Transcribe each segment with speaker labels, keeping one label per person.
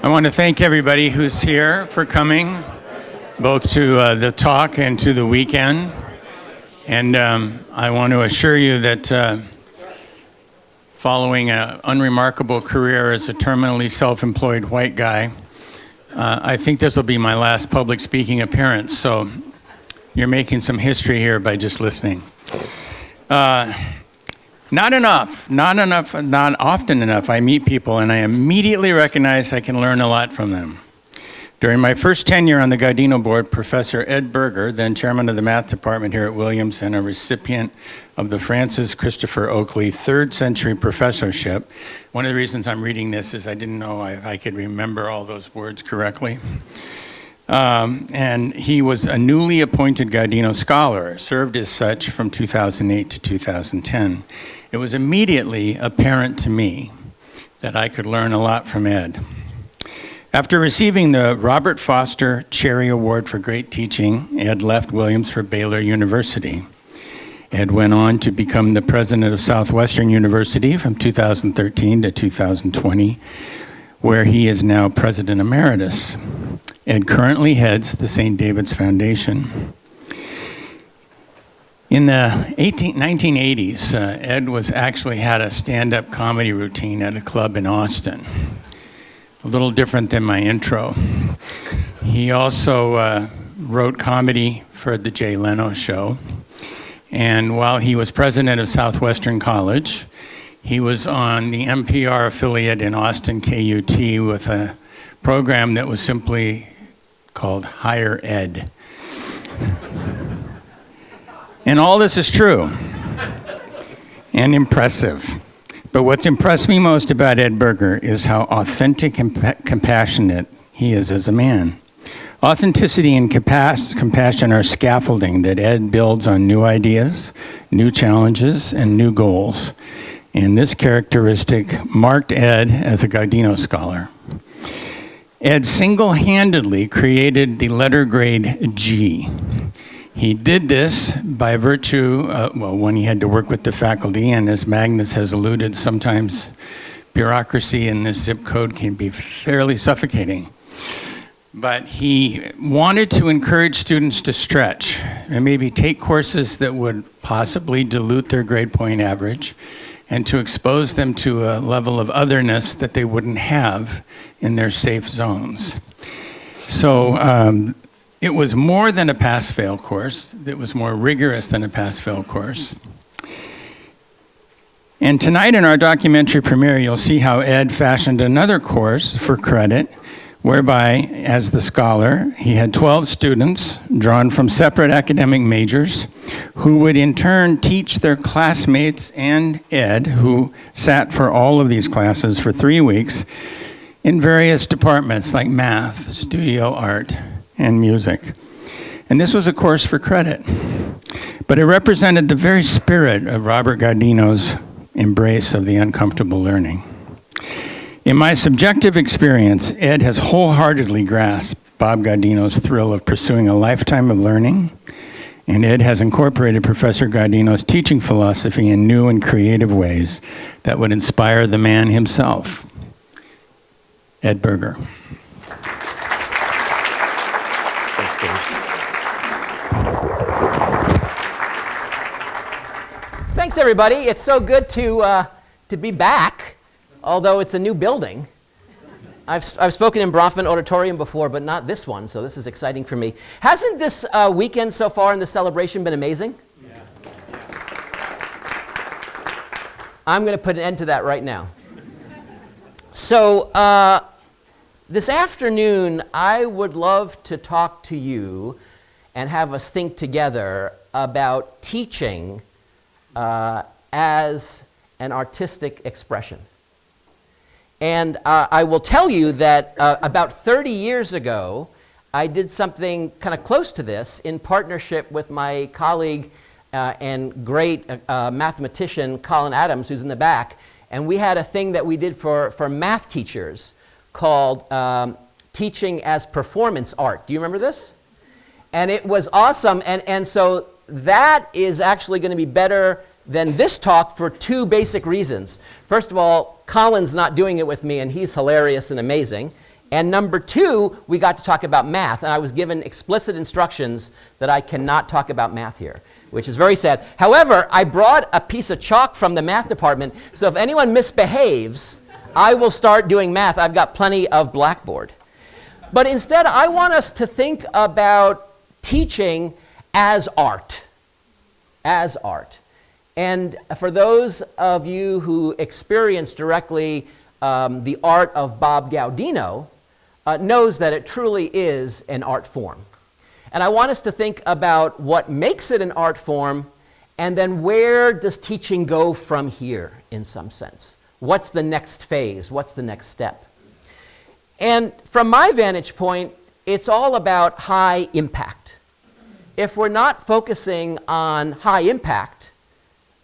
Speaker 1: I want to thank everybody who's here for coming, both to the talk and to the weekend. And I want to assure you that following an unremarkable career as a terminally self-employed white guy, I think this will be my last public speaking appearance. So you're making some history here by just listening. Not often enough, I meet people and I immediately recognize I can learn a lot from them. During my first tenure on the Gaudino board, Professor Ed Berger, then chairman of the math department here at Williams and a recipient of the Francis Christopher Oakley Third Century Professorship. One of the reasons I'm reading this is I didn't know I could remember all those words correctly. And he was a newly appointed Gaudino Scholar, served as such from 2008 to 2010. It was immediately apparent to me that I could learn a lot from Ed. After receiving the Robert Foster Cherry Award for Great Teaching, Ed left Williams for Baylor University. Ed went on to become the president of Southwestern University from 2013 to 2020, where he is now president emeritus. Ed currently heads the St. David's Foundation. In the 1980s, Ed had a stand-up comedy routine at a club in Austin. A little different than my intro. He also wrote comedy for the Jay Leno show. And while he was president of Southwestern College, he was on the NPR affiliate in Austin, KUT, with a program that was simply called Higher Ed. And all this is true and impressive. But what's impressed me most about Ed Berger is how authentic and compassionate he is as a man. Authenticity and compassion are scaffolding that Ed builds on new ideas, new challenges, and new goals. And this characteristic marked Ed as a Gaudino scholar. Ed single-handedly created the letter grade G. He did this by virtue, when he had to work with the faculty, and as Magnus has alluded, sometimes bureaucracy in this zip code can be fairly suffocating. But he wanted to encourage students to stretch and maybe take courses that would possibly dilute their grade point average and to expose them to a level of otherness that they wouldn't have in their safe zones. So it was more than a pass-fail course. It was more rigorous than a pass-fail course. And tonight in our documentary premiere, you'll see how Ed fashioned another course for credit, whereby, as the scholar, he had 12 students drawn from separate academic majors who would in turn teach their classmates and Ed, who sat for all of these classes for 3 weeks, in various departments like math, studio art, and music. And this was a course for credit. But it represented the very spirit of Robert Gaudino's embrace of the uncomfortable learning. In my subjective experience, Ed has wholeheartedly grasped Bob Gaudino's thrill of pursuing a lifetime of learning, and Ed has incorporated Professor Gaudino's teaching philosophy in new and creative ways that would inspire the man himself. Ed Berger.
Speaker 2: Thanks, everybody. It's so good to be back, although it's a new building. I've spoken in Bronfman Auditorium before, but not this one, so this is exciting for me. Hasn't this weekend so far in the celebration been amazing? Yeah. I'm going to put an end to that right now. So this afternoon, I would love to talk to you and have us think together about teaching as an artistic expression. And I will tell you that about 30 years ago, I did something kind of close to this in partnership with my colleague and great mathematician, Colin Adams, who's in the back. And we had a thing that we did for math teachers called Teaching as Performance Art. Do you remember this? And it was awesome. And so that is actually going to be better than this talk for two basic reasons. First of all, Colin's not doing it with me, and he's hilarious and amazing. And number 2, we got to talk about math, and I was given explicit instructions that I cannot talk about math here, which is very sad. However, I brought a piece of chalk from the math department, so if anyone misbehaves, I will start doing math. I've got plenty of blackboard. But instead, I want us to think about teaching as art. As art. And for those of you who experience directly the art of Bob Gaudino, knows that it truly is an art form. And I want us to think about what makes it an art form, and then where does teaching go from here, in some sense? What's the next phase? What's the next step? And from my vantage point, it's all about high impact. If we're not focusing on high impact,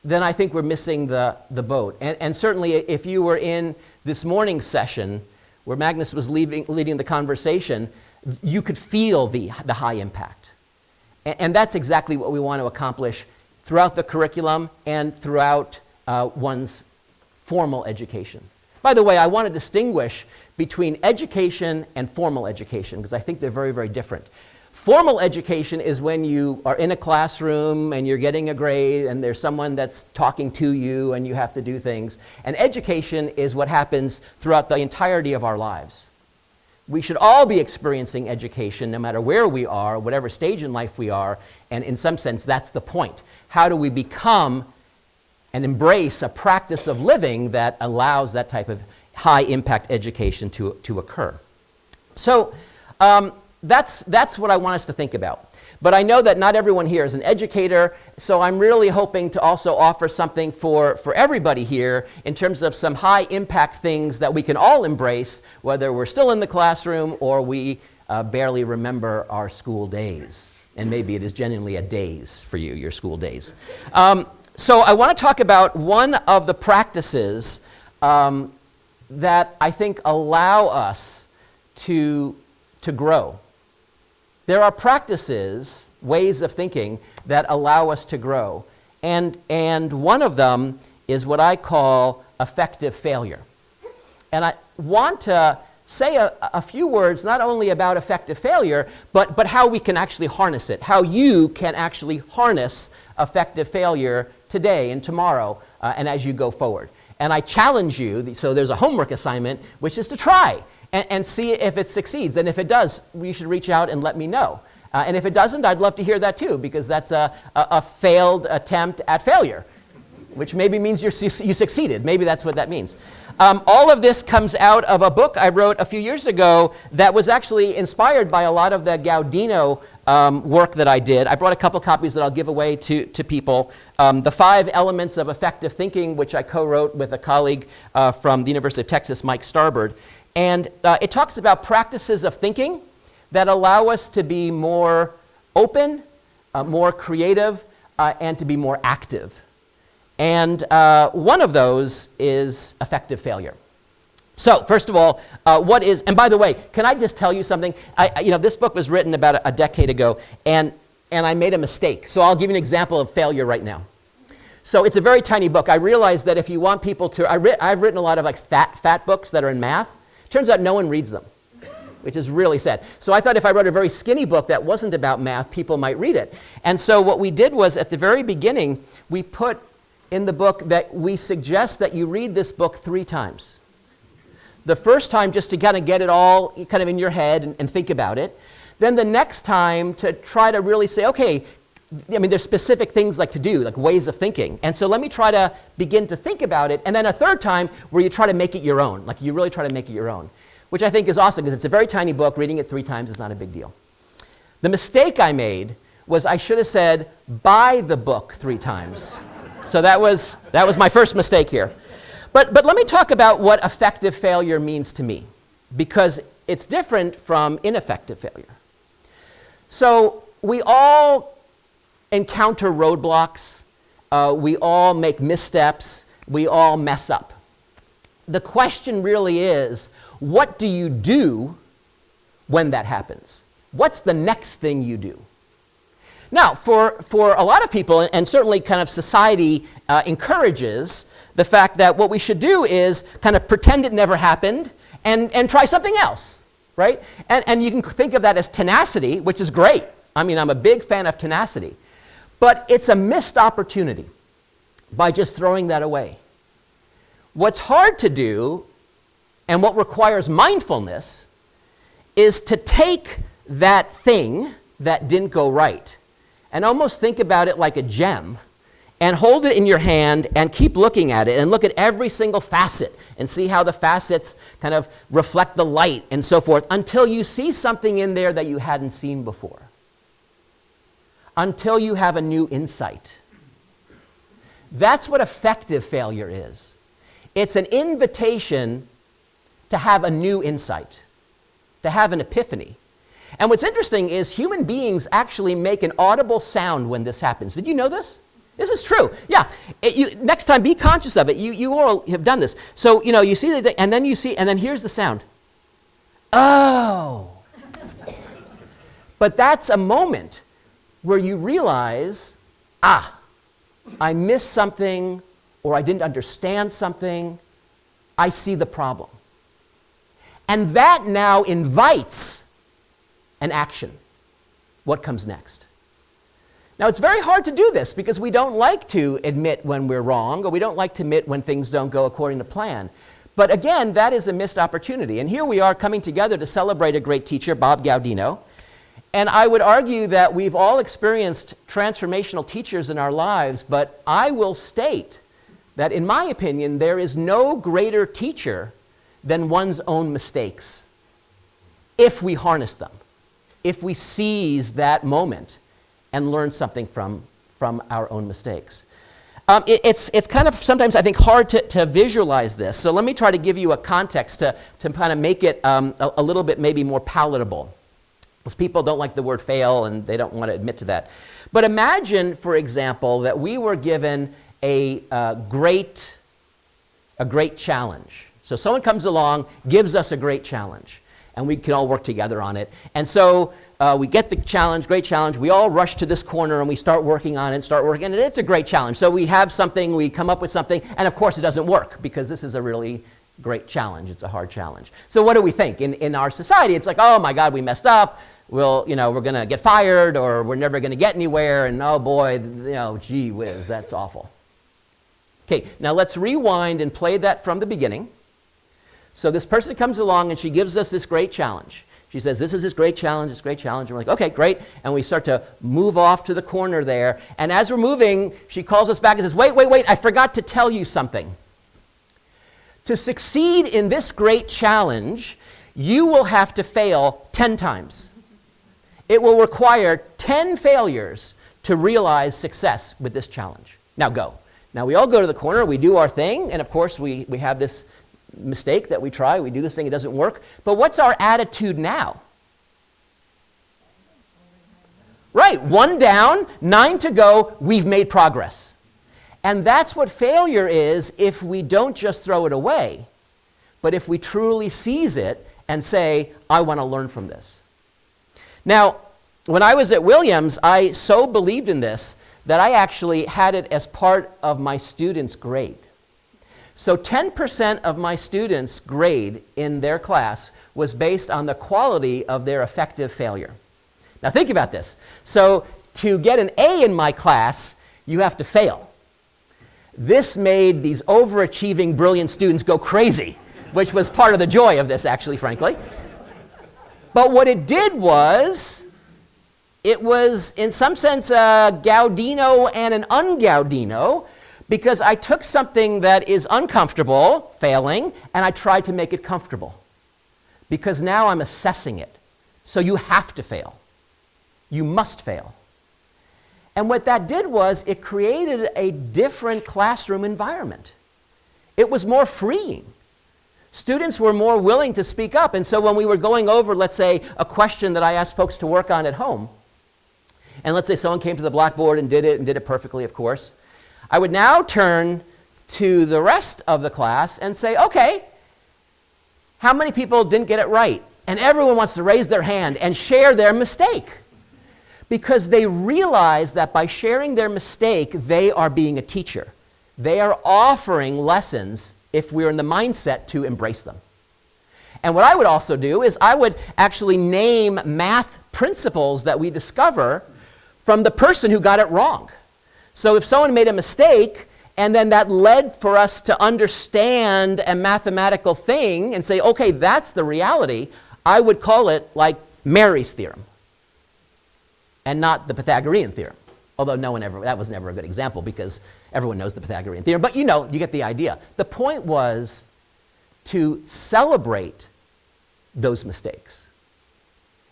Speaker 2: then I think we're missing the boat. And certainly if you were in this morning's session where Magnus was leading the conversation, you could feel the high impact. And that's exactly what we want to accomplish throughout the curriculum and throughout one's formal education. By the way, I want to distinguish between education and formal education because I think they're very, very different. Formal education is when you are in a classroom and you're getting a grade and there's someone that's talking to you and you have to do things. And education is what happens throughout the entirety of our lives. We should all be experiencing education no matter where we are, whatever stage in life we are, and in some sense that's the point. How do we become and embrace a practice of living that allows that type of high impact education to occur? So that's what I want us to think about. But I know that not everyone here is an educator, so I'm really hoping to also offer something for everybody here in terms of some high impact things that we can all embrace, whether we're still in the classroom or we barely remember our school days. And maybe it is genuinely a daze for you, your school days. So I want to talk about one of the practices that I think allow us to grow. There are practices, ways of thinking, that allow us to grow. And one of them is what I call effective failure. And I want to say a few words not only about effective failure, but how we can actually harness it, how you can actually harness effective failure today and tomorrow and as you go forward. And I challenge you, so there's a homework assignment, which is to try and see if it succeeds. And if it does, you should reach out and let me know. And if it doesn't, I'd love to hear that too, because that's a failed attempt at failure, which maybe means you succeeded. Maybe that's what that means. All of this comes out of a book I wrote a few years ago that was actually inspired by a lot of the Gaudino work that I did. I brought a couple copies that I'll give away to people. The 5 Elements of Effective Thinking, which I co-wrote with a colleague from the University of Texas, Mike Starbird. And it talks about practices of thinking that allow us to be more open, more creative, and to be more active. And one of those is effective failure. So first of all, what is, and by the way, can I just tell you something? This book was written about a decade ago, and I made a mistake. So I'll give you an example of failure right now. So it's a very tiny book. I realized that if you want people to, I've written a lot of like fat books that are in math. Turns out no one reads them, which is really sad. So I thought if I wrote a very skinny book that wasn't about math, people might read it. And so what we did was at the very beginning, we put in the book that we suggest that you read this book 3 times. The first time just to kind of get it all kind of in your head and think about it. Then the next time to try to really say, okay, I mean, there's specific things like to do, like ways of thinking. And so let me try to begin to think about it. And then a third time where you try to make it your own, like you really try to make it your own, which I think is awesome because it's a very tiny book. Reading it 3 times is not a big deal. The mistake I made was I should have said, buy the book 3 times. So that was my first mistake here. But let me talk about what effective failure means to me, because it's different from ineffective failure. So we all encounter roadblocks, we all make missteps, we all mess up. The question really is, what do you do when that happens? What's the next thing you do? Now, for a lot of people, and certainly kind of society encourages the fact that what we should do is kind of pretend it never happened and try something else. right? And you can think of that as tenacity, which is great. I mean, I'm a big fan of tenacity. But it's a missed opportunity by just throwing that away. What's hard to do, and what requires mindfulness, is to take that thing that didn't go right and almost think about it like a gem and hold it in your hand and keep looking at it and look at every single facet and see how the facets kind of reflect the light and so forth until you see something in there that you hadn't seen before, until you have a new insight. That's what effective failure is. It's an invitation to have a new insight, to have an epiphany. And what's interesting is human beings actually make an audible sound when this happens. Did you know this? This is true. Yeah. Next time, be conscious of it. You all have done this. So, you see the thing, and then here's the sound. Oh. But that's a moment where you realize, I missed something, or I didn't understand something. I see the problem. And that now invites an action. What comes next? Now, it's very hard to do this because we don't like to admit when we're wrong, or we don't like to admit when things don't go according to plan. But again, that is a missed opportunity. And here we are coming together to celebrate a great teacher, Bob Gaudino. And I would argue that we've all experienced transformational teachers in our lives, but I will state that, in my opinion, there is no greater teacher than one's own mistakes, if we harness them, if we seize that moment and learn something from our own mistakes. It's kind of sometimes, I think, hard to visualize this. So let me try to give you a context to kind of make it a little bit maybe more palatable. Because people don't like the word fail and they don't want to admit to that. But imagine, for example, that we were given a great challenge. So someone comes along, gives us a great challenge, and we can all work together on it. And so we get the challenge, great challenge. We all rush to this corner and we start working on it, and it's a great challenge. So we have something, we come up with something, and of course it doesn't work because this is a really great challenge. It's a hard challenge. So what do we think? In our society, it's like, oh my God, we messed up. We're going to get fired, or we're never going to get anywhere, and oh boy, gee whiz, that's awful. Okay, now let's rewind and play that from the beginning. So this person comes along and she gives us this great challenge. She says, this is this great challenge, and we're like, okay, great. And we start to move off to the corner there. And as we're moving, she calls us back and says, wait, I forgot to tell you something. To succeed in this great challenge, you will have to fail 10 times. It will require 10 failures to realize success with this challenge. Now go. Now we all go to the corner, we do our thing, and of course we have this mistake that we try, we do this thing, it doesn't work. But what's our attitude now? Right, 1 down, 9 to go, we've made progress. And that's what failure is if we don't just throw it away, but if we truly seize it and say, I want to learn from this. Now, when I was at Williams, I so believed in this that I actually had it as part of my students' grade. So 10% of my students' grade in their class was based on the quality of their effective failure. Now think about this. So to get an A in my class, you have to fail. This made these overachieving, brilliant students go crazy, which was part of the joy of this, actually, frankly. But what it did was, it was, in some sense, a Gaudino and an un-Gaudino, because I took something that is uncomfortable, failing, and I tried to make it comfortable. Because now I'm assessing it. So you have to fail. You must fail. And what that did was, it created a different classroom environment. It was more freeing. Students were more willing to speak up. And so when we were going over, let's say, a question that I asked folks to work on at home, and let's say someone came to the blackboard and did it perfectly, of course, I would now turn to the rest of the class and say, okay, how many people didn't get it right? And everyone wants to raise their hand and share their mistake, because they realize that by sharing their mistake, they are being a teacher. They are offering lessons if we're in the mindset to embrace them. And what I would also do is I would actually name math principles that we discover from the person who got it wrong. So if someone made a mistake, and then that led for us to understand a mathematical thing and say, okay, that's the reality, I would call it like Mary's theorem and not the Pythagorean theorem. Although that was never a good example because everyone knows the Pythagorean theorem. But you get the idea. The point was to celebrate those mistakes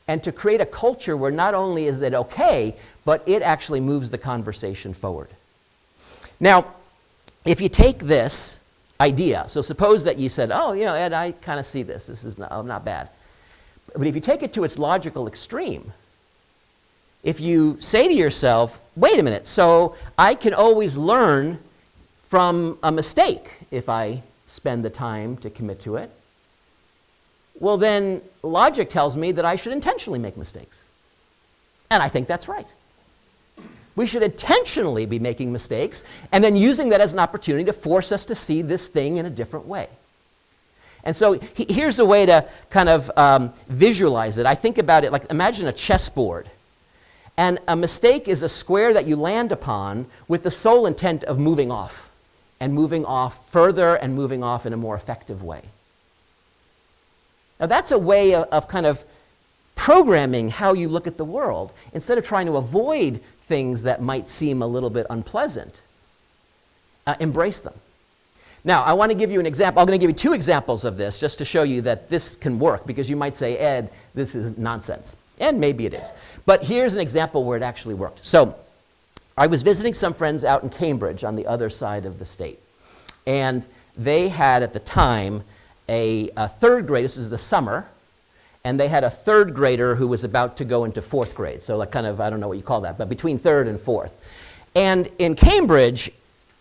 Speaker 2: and to create a culture where not only is it okay, but it actually moves the conversation forward. Now, if you take this idea, so suppose that you said, oh, Ed, I kind of see this. This is not bad. But if you take it to its logical extreme, if you say to yourself, wait a minute, so I can always learn from a mistake if I spend the time to commit to it, well then logic tells me that I should intentionally make mistakes. And I think that's right. We should intentionally be making mistakes and then using that as an opportunity to force us to see this thing in a different way. And so here's a way to kind of visualize it. I think about it like, imagine a chessboard. And a mistake is a square that you land upon with the sole intent of moving off, and moving off further and moving off in a more effective way. Now that's a way of kind of programming how you look at the world. Instead of trying to avoid things that might seem a little bit unpleasant, embrace them. Now, I want to give you an example. I'm going to give you two examples of this just to show you that this can work, because you might say, Ed, this is nonsense. And maybe it is. But here's an example where it actually worked. So I was visiting some friends out in Cambridge on the other side of the state. And they had, at the time, a third grade. This is the summer. And they had a third grader who was about to go into fourth grade. So like kind of, I don't know what you call that, but between third and fourth. And in Cambridge,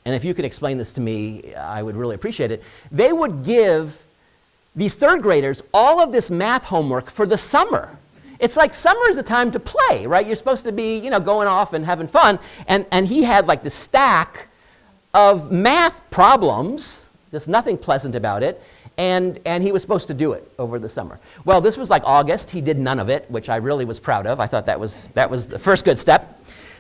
Speaker 2: and if you could explain this to me, I would really appreciate it, they would give these third graders all of this math homework for the summer. It's like summer is a time to play, right? You're supposed to be, going off and having fun. And he had like this stack of math problems, just nothing pleasant about it, and he was supposed to do it over the summer. Well, this was like August. He did none of it, which I really was proud of. I thought that was the first good step.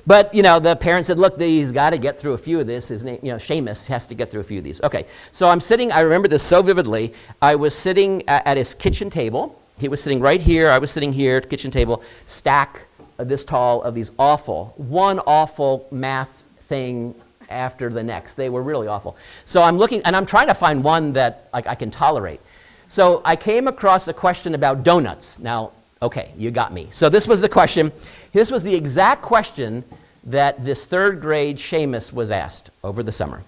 Speaker 2: But, the parents said, look, he's got to get through a few of this. His name, Seamus has to get through a few of these. Okay, so I remember this so vividly. I was sitting at his kitchen table. He was sitting right here. I was sitting here at the kitchen table, stack this tall of these one awful math thing after the next. They were really awful. So I'm looking, and I'm trying to find one that I can tolerate. So I came across a question about donuts. Now, okay, you got me. So this was the question. This was the exact question that this third grade Seamus was asked over the summer.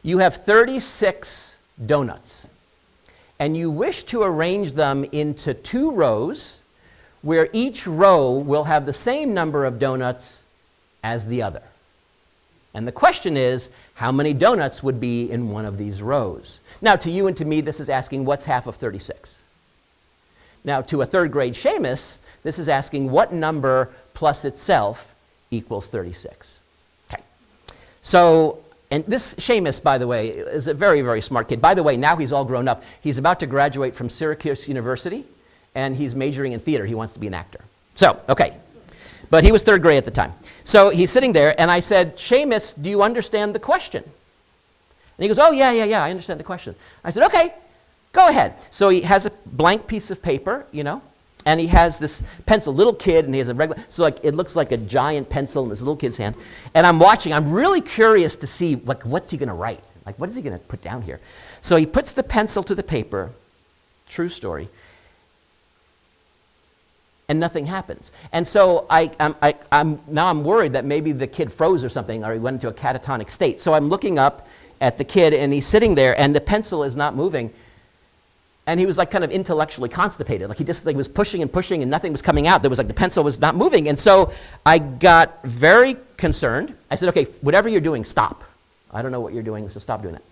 Speaker 2: You have 36 donuts, and you wish to arrange them into 2 rows where each row will have the same number of donuts as the other. And the question is, how many donuts would be in one of these rows? Now, to you and to me, this is asking what's half of 36? Now, to a third grade Seamus, this is asking what number plus itself equals 36. Okay. So, and this Seamus, by the way, is a very, very smart kid. By the way, now he's all grown up. He's about to graduate from Syracuse University, and he's majoring in theater. He wants to be an actor. So, okay. But he was third grade at the time. So he's sitting there, and I said, Seamus, do you understand the question? And he goes, oh, yeah, I understand the question. I said, okay, go ahead. So he has a blank piece of paper, and he has this pencil, little kid, and he has a regular, so like it looks like a giant pencil in this little kid's hand. And I'm watching, I'm really curious to see, like, what's he going to write? Like, what is he going to put down here? So he puts the pencil to the paper, true story, and nothing happens. And so I'm worried that maybe the kid froze or something, or he went into a catatonic state. So I'm looking up at the kid, and he's sitting there, and the pencil is not moving. And he was like kind of intellectually constipated. Like he just was pushing and pushing, and nothing was coming out. There was like the pencil was not moving. And so I got very concerned. I said, okay, whatever you're doing, stop. I don't know what you're doing, so stop doing it.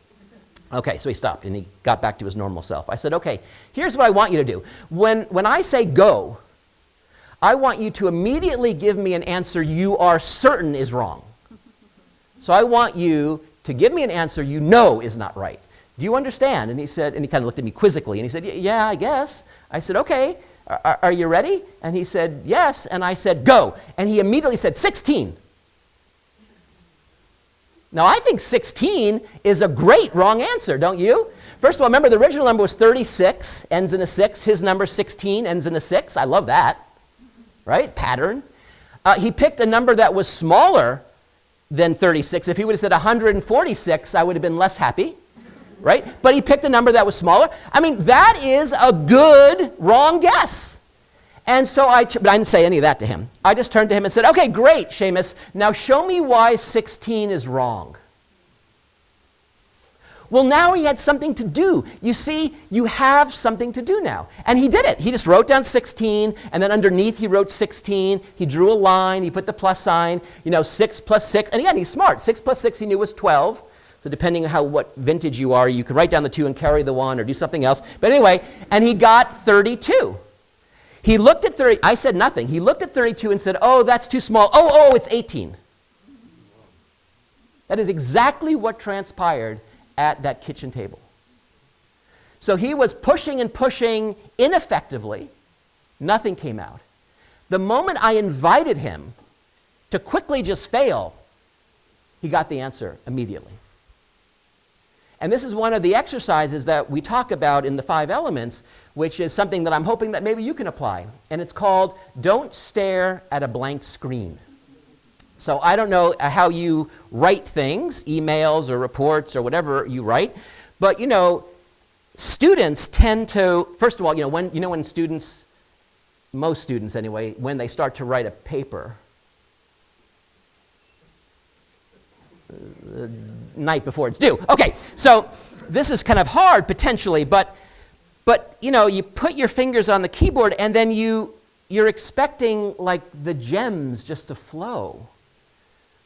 Speaker 2: Okay, so he stopped, and he got back to his normal self. I said, okay, here's what I want you to do. When I say go, I want you to immediately give me an answer you are certain is wrong. So I want you to give me an answer you know is not right. Do you understand? And he said, and he kind of looked at me quizzically, and he said, yeah, I guess. I said, okay, are you ready? And he said, yes. And I said, go. And he immediately said, 16. Now, I think 16 is a great wrong answer, don't you? First of all, remember the original number was 36, ends in a 6. His number 16 ends in a 6. I love that, right? Pattern. He picked a number that was smaller than 36. If he would have said 146, I would have been less happy, right? But he picked a number that was smaller. I mean, that is a good wrong guess. And so but I didn't say any of that to him. I just turned to him and said, okay, great, Seamus. Now show me why 16 is wrong. Well, now he had something to do. You see, you have something to do now. And he did it. He just wrote down 16, and then underneath he wrote 16. He drew a line. He put the plus sign. 6 plus 6. And again, he's smart. 6 plus 6 he knew was 12. So depending on what vintage you are, you could write down the 2 and carry the 1 or do something else. But anyway, and he got 32. He looked at 30. I said nothing. He looked at 32 and said, oh, that's too small. Oh, it's 18. That is exactly what transpired at that kitchen table. So he was pushing and pushing ineffectively. Nothing came out. The moment I invited him to quickly just fail, he got the answer immediately. And this is one of the exercises that we talk about in the 5 elements, which is something that I'm hoping that maybe you can apply. And it's called Don't Stare at a Blank Screen. So I don't know how you write things, emails or reports or whatever you write, but students tend to, first of all, when students, most students anyway, when they start to write a paper, the night before it's due. Okay, so this is kind of hard potentially, but you put your fingers on the keyboard and then you're expecting like the gems just to flow.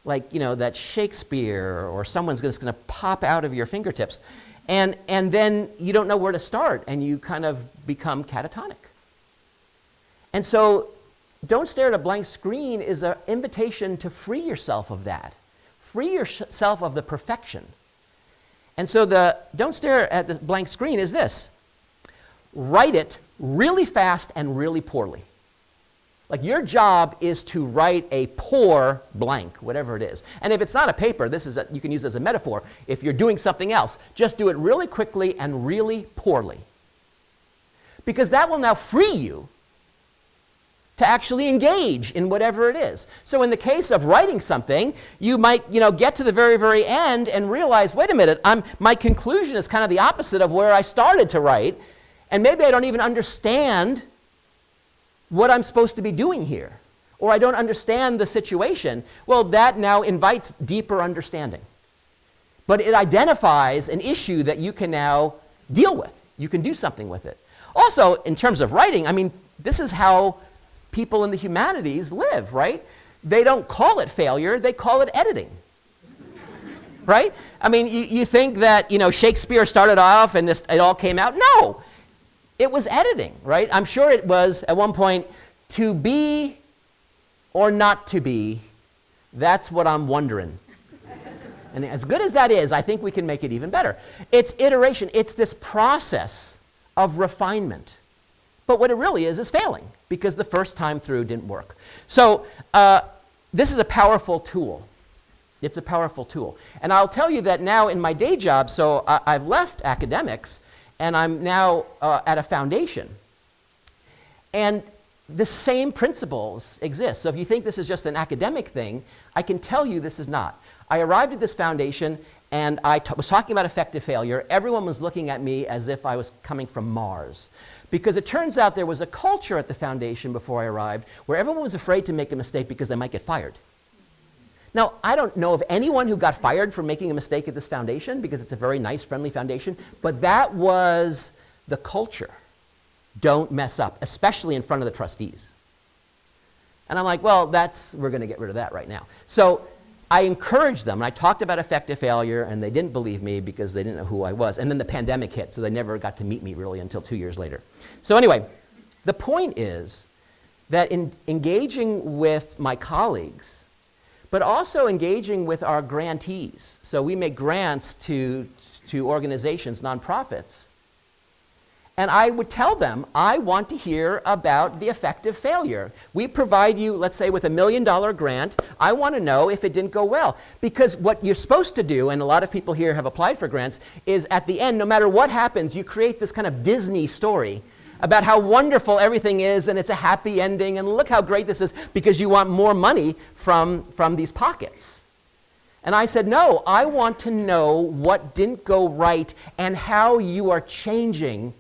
Speaker 2: Like, that Shakespeare or someone's just going to pop out of your fingertips. And then you don't know where to start, and you kind of become catatonic. And so Don't Stare at a Blank Screen is an invitation to free yourself of that. Free yourself of the perfection. And so the Don't Stare at the Blank Screen is this. Write it really fast and really poorly. Like your job is to write a poor blank, whatever it is. And if it's not a paper, you can use it as a metaphor. If you're doing something else, just do it really quickly and really poorly. Because that will now free you to actually engage in whatever it is. So in the case of writing something, you might get to the very, very end and realize, wait a minute, my conclusion is kind of the opposite of where I started to write, and maybe I don't even understand what I'm supposed to be doing here, or I don't understand the situation. Well, that now invites deeper understanding. But it identifies an issue that you can now deal with. You can do something with it. Also, in terms of writing, I mean, this is how people in the humanities live, right? They don't call it failure, they call it editing. Right? I mean, you think that, Shakespeare started off and it all came out. No! It was editing, right? I'm sure it was, at one point, to be or not to be. That's what I'm wondering. And as good as that is, I think we can make it even better. It's iteration. It's this process of refinement. But what it really is failing, because the first time through didn't work. So this is a powerful tool. It's a powerful tool. And I'll tell you that now in my day job, so I've left academics, and I'm now at a foundation. And the same principles exist. So if you think this is just an academic thing, I can tell you this is not. I arrived at this foundation, and I was talking about effective failure. Everyone was looking at me as if I was coming from Mars. Because it turns out there was a culture at the foundation before I arrived where everyone was afraid to make a mistake because they might get fired. Now, I don't know of anyone who got fired for making a mistake at this foundation because it's a very nice, friendly foundation, but that was the culture. Don't mess up, especially in front of the trustees. And I'm like, well, we're going to get rid of that right now. So I encouraged them, and I talked about effective failure, and they didn't believe me because they didn't know who I was. And then the pandemic hit, so they never got to meet me really until 2 years later. So anyway, the point is that in engaging with my colleagues, but also engaging with our grantees. So we make grants to to organizations, nonprofits. And I would tell them, I want to hear about the effective failure. We provide you, let's say, with $1 million grant. I want to know if it didn't go well. Because what you're supposed to do, and a lot of people here have applied for grants, is at the end, no matter what happens, you create this kind of Disney story about how wonderful everything is, and it's a happy ending, and look how great this is, because you want more money from these pockets. And I said, no, I want to know what didn't go right and how you are changing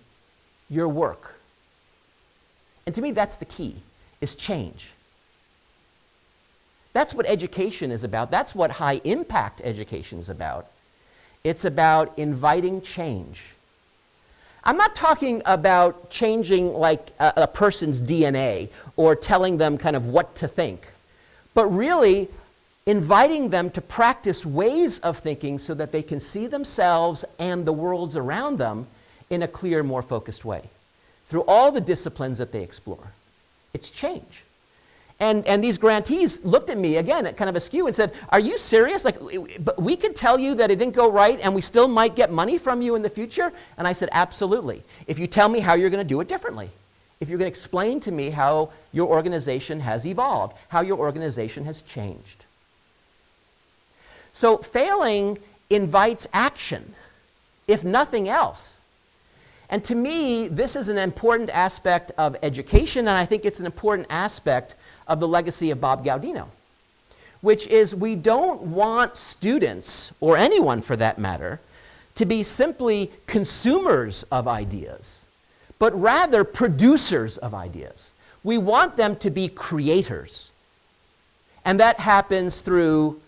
Speaker 2: your work. And to me, that's the key, is change. That's what education is about. That's what high impact education is about. It's about inviting change. I'm not talking about changing like a person's DNA or telling them kind of what to think, but really inviting them to practice ways of thinking so that they can see themselves and the worlds around them in a clear, more focused way through all the disciplines that they explore. It's change. And these grantees looked at me, again, at kind of askew and said, are you serious? Like, but we could tell you that it didn't go right and we still might get money from you in the future? And I said, absolutely. If you tell me how you're going to do it differently. If you're going to explain to me how your organization has evolved, how your organization has changed. So failing invites action, if nothing else. And to me, this is an important aspect of education, and I think it's an important aspect of the legacy of Bob Gaudino, which is we don't want students, or anyone for that matter, to be simply consumers of ideas, but rather producers of ideas. We want them to be creators. And that happens through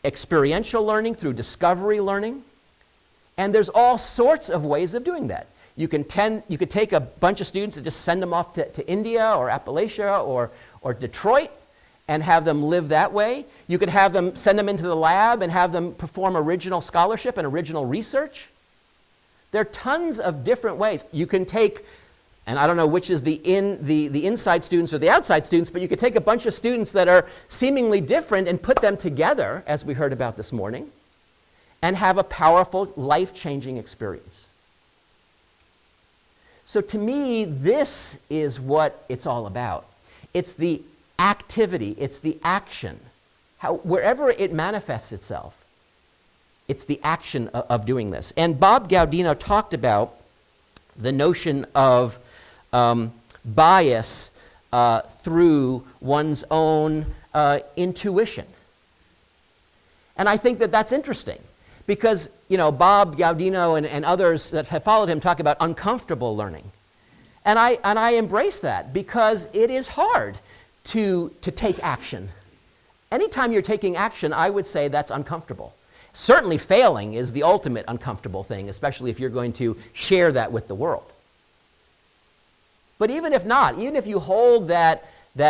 Speaker 2: experiential learning, through discovery learning, and there's all sorts of ways of doing that. You could take a bunch of students and just send them off to India or Appalachia or Detroit and have them live that way. You could have them, send them into the lab and have them perform original scholarship and original research. There are tons of different ways. You can take, and I don't know which is the inside students or the outside students, but you could take a bunch of students that are seemingly different and put them together, as we heard about this morning, and have a powerful, life-changing experience. So to me, this is what it's all about. It's the activity, it's the action. Wherever it manifests itself, it's the action of doing this. And Bob Gaudino talked about the notion of bias through one's own intuition. And I think that that's interesting. Because, Bob Gaudino and others that have followed him talk about uncomfortable learning. And I embrace that because it is hard to take action. Anytime you're taking action, I would say that's uncomfortable. Certainly failing is the ultimate uncomfortable thing, especially if you're going to share that with the world. But even if not, even if you hold that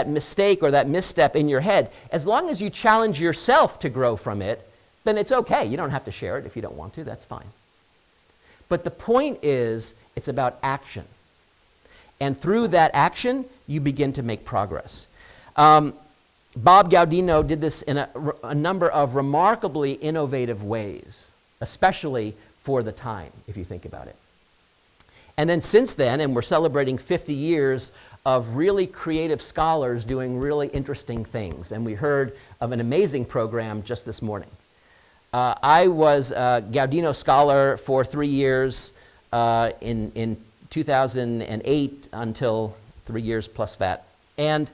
Speaker 2: mistake or that misstep in your head, as long as you challenge yourself to grow from it, then it's okay. You don't have to share it if you don't want to. That's fine. But the point is, it's about action. And through that action, you begin to make progress. Bob Gaudino did this in a number of remarkably innovative ways, especially for the time, if you think about it. And then since then, and we're celebrating 50 years of really creative scholars doing really interesting things. And we heard of an amazing program just this morning. I was a Gaudino Scholar for 3 years in 2008 until 3 years plus that. And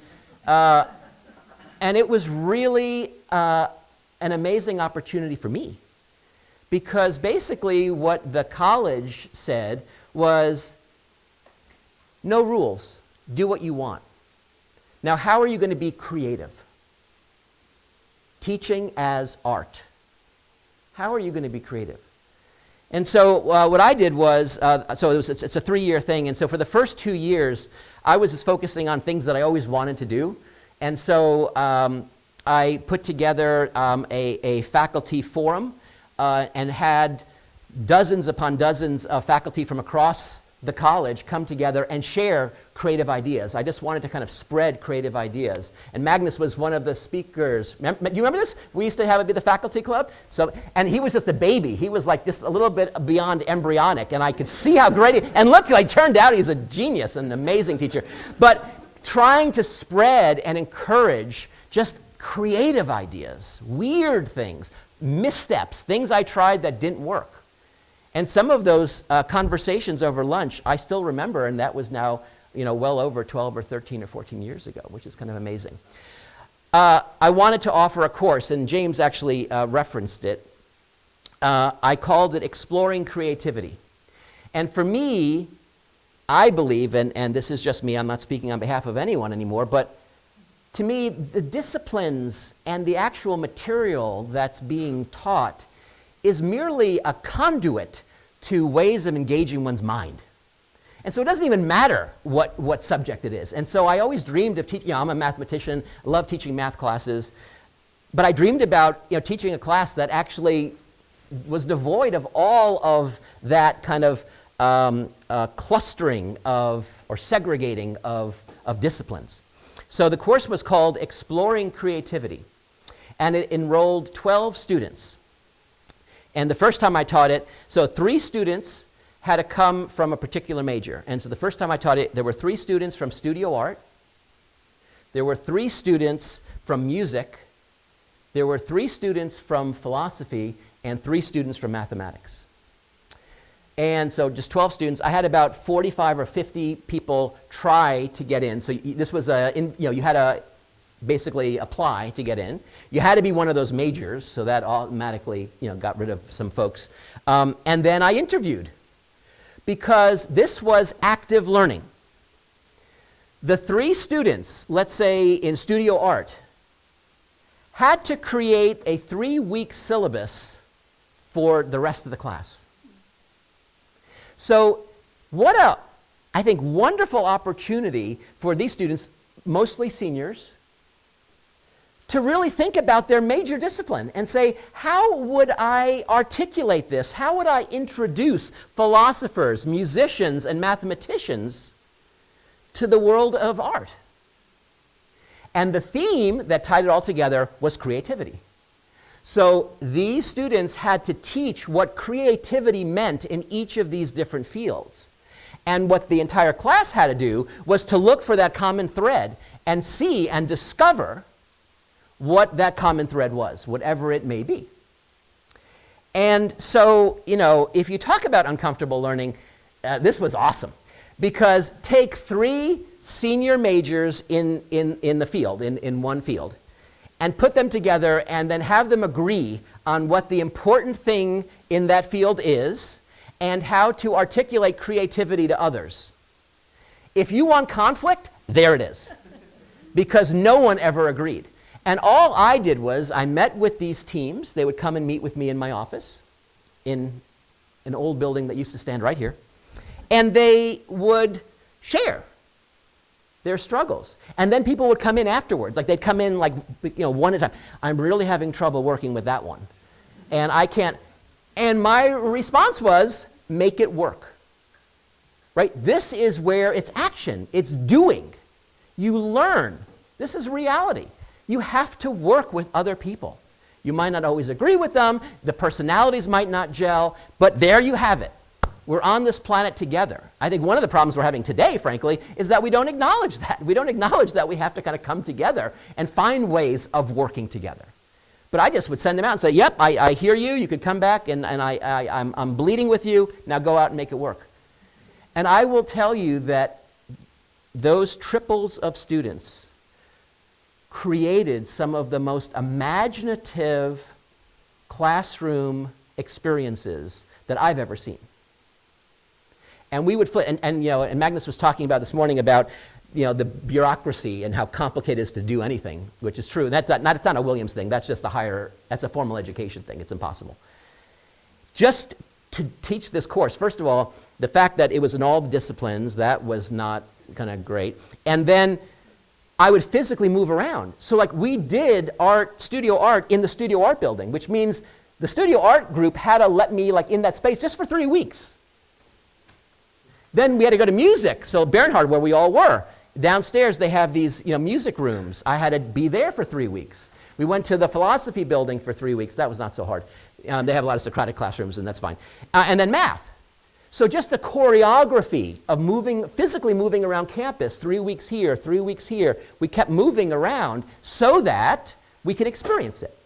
Speaker 2: it was really an amazing opportunity for me. Because basically what the college said was, no rules, do what you want. Now, how are you going to be creative? Teaching as art. How are you going to be creative? And so what I did was, it's a 3-year thing, and so for the first 2 years, I was just focusing on things that I always wanted to do. And so I put together a faculty forum and had dozens upon dozens of faculty from across the college come together and share creative ideas. I just wanted to kind of spread creative ideas. And Magnus was one of the speakers. You remember this? We used to have it be the faculty club. And he was just a baby. He was like just a little bit beyond embryonic. And I could see how great and look, like turned out he's a genius, an amazing teacher. But trying to spread and encourage just creative ideas, weird things, missteps, things I tried that didn't work. And some of those conversations over lunch, I still remember, and that was now, well over 12 or 13 or 14 years ago, which is kind of amazing. I wanted to offer a course, and James actually referenced it. I called it Exploring Creativity. And for me, I believe, and this is just me, I'm not speaking on behalf of anyone anymore, but to me, the disciplines and the actual material that's being taught is merely a conduit to ways of engaging one's mind. And so it doesn't even matter what subject it is. And so I always dreamed of teaching, I'm a mathematician, I love teaching math classes, but I dreamed about teaching a class that actually was devoid of all of that kind of clustering of, or segregating of disciplines. So the course was called Exploring Creativity, and it enrolled 12 students. And the first time I taught it, so 3 students had to come from a particular major. And so the first time I taught it, there were 3 students from studio art, there were 3 students from music, there were 3 students from philosophy, and 3 students from mathematics. And so just 12 students. I had about 45 or 50 people try to get in. So this was you had to basically apply to get in. You had to be one of those majors, so that automatically got rid of some folks. And then I interviewed, because this was active learning. The 3 students, let's say in studio art, had to create a 3-week syllabus for the rest of the class. So what a, I think, wonderful opportunity for these students, mostly seniors, to really think about their major discipline and say, how would I articulate this? How would I introduce philosophers, musicians, and mathematicians to the world of art? And the theme that tied it all together was creativity. So these students had to teach what creativity meant in each of these different fields. And what the entire class had to do was to look for that common thread and see and discover what that common thread was, whatever it may be. And so, if you talk about uncomfortable learning, this was awesome. Because take 3 senior majors in the field, in one field, and put them together and then have them agree on what the important thing in that field is and how to articulate creativity to others. If you want conflict, there it is. Because no one ever agreed. And all I did was I met with these teams. They would come and meet with me in my office in an old building that used to stand right here. And they would share their struggles. And then people would come in afterwards. Like they'd come in one at a time. I'm really having trouble working with that one. And I can't. And my response was, make it work. Right? This is where it's action. It's doing. You learn. This is reality. You have to work with other people. You might not always agree with them. The personalities might not gel. But there you have it. We're on this planet together. I think one of the problems we're having today, frankly, is that we don't acknowledge that. We don't acknowledge that we have to kind of come together and find ways of working together. But I just would send them out and say, yep, I hear you. You could come back, and I'm bleeding with you. Now go out and make it work. And I will tell you that those triples of students created some of the most imaginative classroom experiences that I've ever seen. And we would flip, and Magnus was talking about this morning about the bureaucracy and how complicated it is to do anything, which is true. That's not it's not a Williams thing. That's just that's a formal education thing. It's impossible. Just to teach this course, first of all, the fact that it was in all the disciplines, that was not kind of great. And then I would physically move around. So we did studio art in the studio art building, which means the studio art group had to let me in that space just for 3 weeks. Then we had to go to music. So Bernhard, where we all were, downstairs they have these music rooms. I had to be there for 3 weeks. We went to the philosophy building for 3 weeks. That was not so hard. They have a lot of Socratic classrooms, and that's fine. And then math. So just the choreography of physically moving around campus, 3 weeks here, 3 weeks here. We kept moving around so that we could experience it.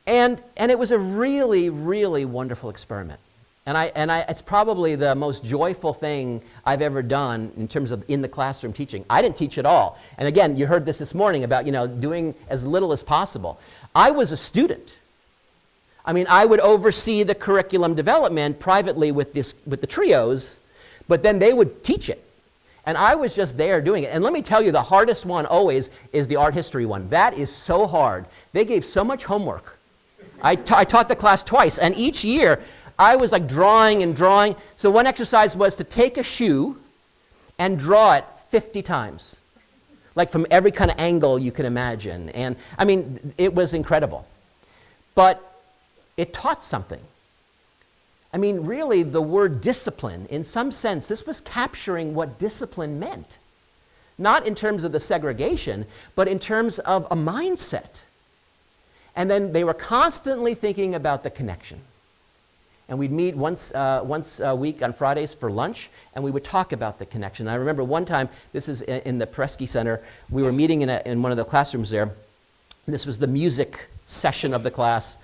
Speaker 2: And it was a really, really wonderful experiment. And it's probably the most joyful thing I've ever done in terms of in the classroom teaching. I didn't teach at all. And again, you heard this morning about doing as little as possible. I was a student. I mean, I would oversee the curriculum development privately with the trios, but then they would teach it. And I was just there doing it. And let me tell you, the hardest one always is the art history one. That is so hard. They gave so much homework. I taught the class twice, and each year I was like drawing and drawing. So one exercise was to take a shoe and draw it 50 times, like from every kind of angle you can imagine. And I mean, it was incredible. But it taught something. I mean, really, the word discipline, in some sense, this was capturing what discipline meant. Not in terms of the segregation, but in terms of a mindset. And then they were constantly thinking about the connection. And we'd meet once a week on Fridays for lunch, and we would talk about the connection. I remember one time, this is in the Presky Center, we were meeting in one of the classrooms there. This was the music session of the class.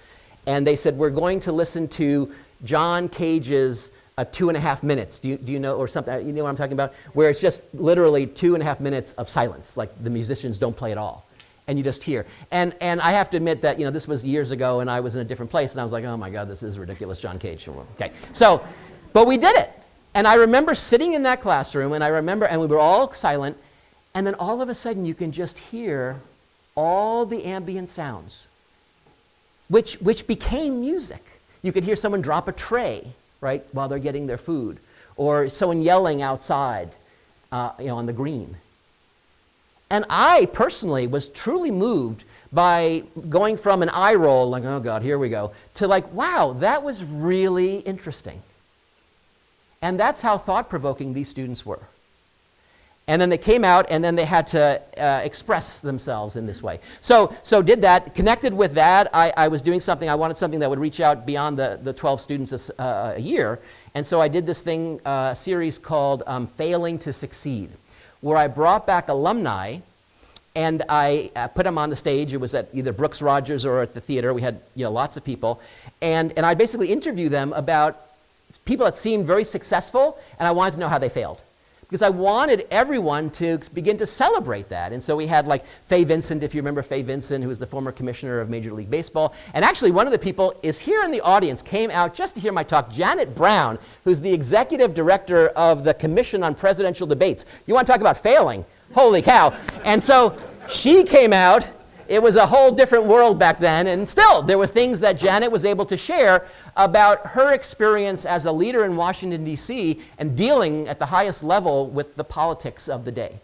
Speaker 2: And they said, we're going to listen to John Cage's 2.5 minutes. Do you know, or something, you know what I'm talking about? Where it's just literally 2.5 minutes of silence, like the musicians don't play at all. And you just hear. And I have to admit that, this was years ago and I was in a different place and I was like, oh my God, this is ridiculous, John Cage. Okay, so, but we did it. And I remember sitting in that classroom and we were all silent, and then all of a sudden you can just hear all the ambient sounds, which became music. You could hear someone drop a tray, right, while they're getting their food, or someone yelling outside, on the green. And I personally was truly moved by going from an eye roll, like, oh God, here we go, to like, wow, that was really interesting. And that's how thought-provoking these students were. And then they came out, and then they had to express themselves in this way. So did that. Connected with that, I was doing something. I wanted something that would reach out beyond the 12 students a year. And so I did this thing, series called Failing to Succeed, where I brought back alumni, and I put them on the stage. It was at either Brooks Rogers or at the theater. We had lots of people. And I basically interviewed them about people that seemed very successful, and I wanted to know how they failed. Because I wanted everyone to begin to celebrate that. And so we had like Fay Vincent, if you remember Fay Vincent, who was the former commissioner of Major League Baseball. And actually one of the people is here in the audience, came out just to hear my talk, Janet Brown, who's the executive director of the Commission on Presidential Debates. You want to talk about failing? Holy cow. And so she came out. It was a whole different world back then, and still there were things that Janet was able to share about her experience as a leader in Washington, D.C. and dealing at the highest level with the politics of the day.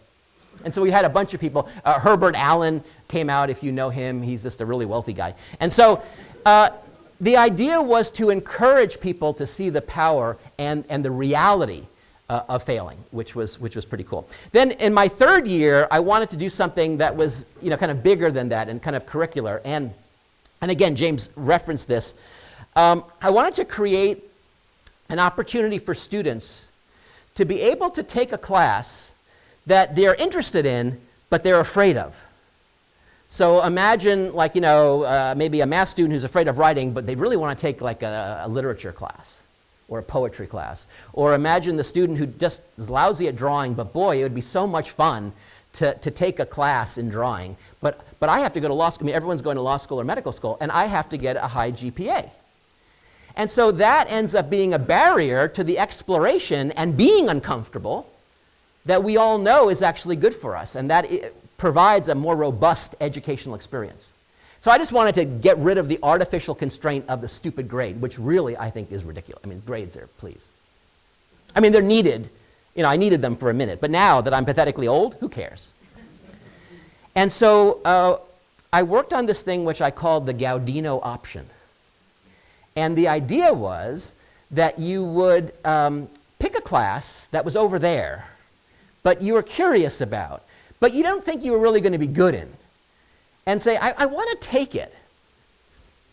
Speaker 2: And so we had a bunch of people. Herbert Allen came out, if you know him. He's just a really wealthy guy. And so the idea was to encourage people to see the power and the reality of failing, which was pretty cool. Then in my third year, I wanted to do something that was kind of bigger than that and kind of curricular. And again, James referenced this. I wanted to create an opportunity for students to be able to take a class that they're interested in, but they're afraid of. So imagine maybe a math student who's afraid of writing, but they really want to take like a literature class or a poetry class. Or imagine the student who just is lousy at drawing, but boy, it would be so much fun to take a class in drawing. But I have to go to law school. I mean, everyone's going to law school or medical school, and I have to get a high GPA. And so that ends up being a barrier to the exploration and being uncomfortable that we all know is actually good for us, and that it provides a more robust educational experience. So I just wanted to get rid of the artificial constraint of the stupid grade, which really I think is ridiculous. I mean, grades are, please. I mean, they're needed. I needed them for a minute, but now that I'm pathetically old, who cares? And so I worked on this thing which I called the Gaudino option. And the idea was that you would pick pick a class that was over there, but you were curious about, but you don't think you were really going to be good in, and say, I want to take it,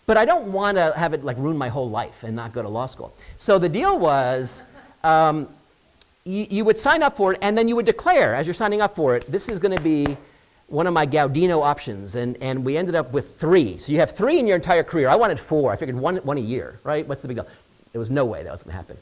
Speaker 2: but I don't want to have it like ruin my whole life and not go to law school. So the deal was, you would sign up for it, and then you would declare, as you're signing up for it, this is going to be one of my Gaudino options, and we ended up with 3. So you have 3 in your entire career. I wanted 4. I figured one a year, right? What's the big deal? There was no way that was going to happen.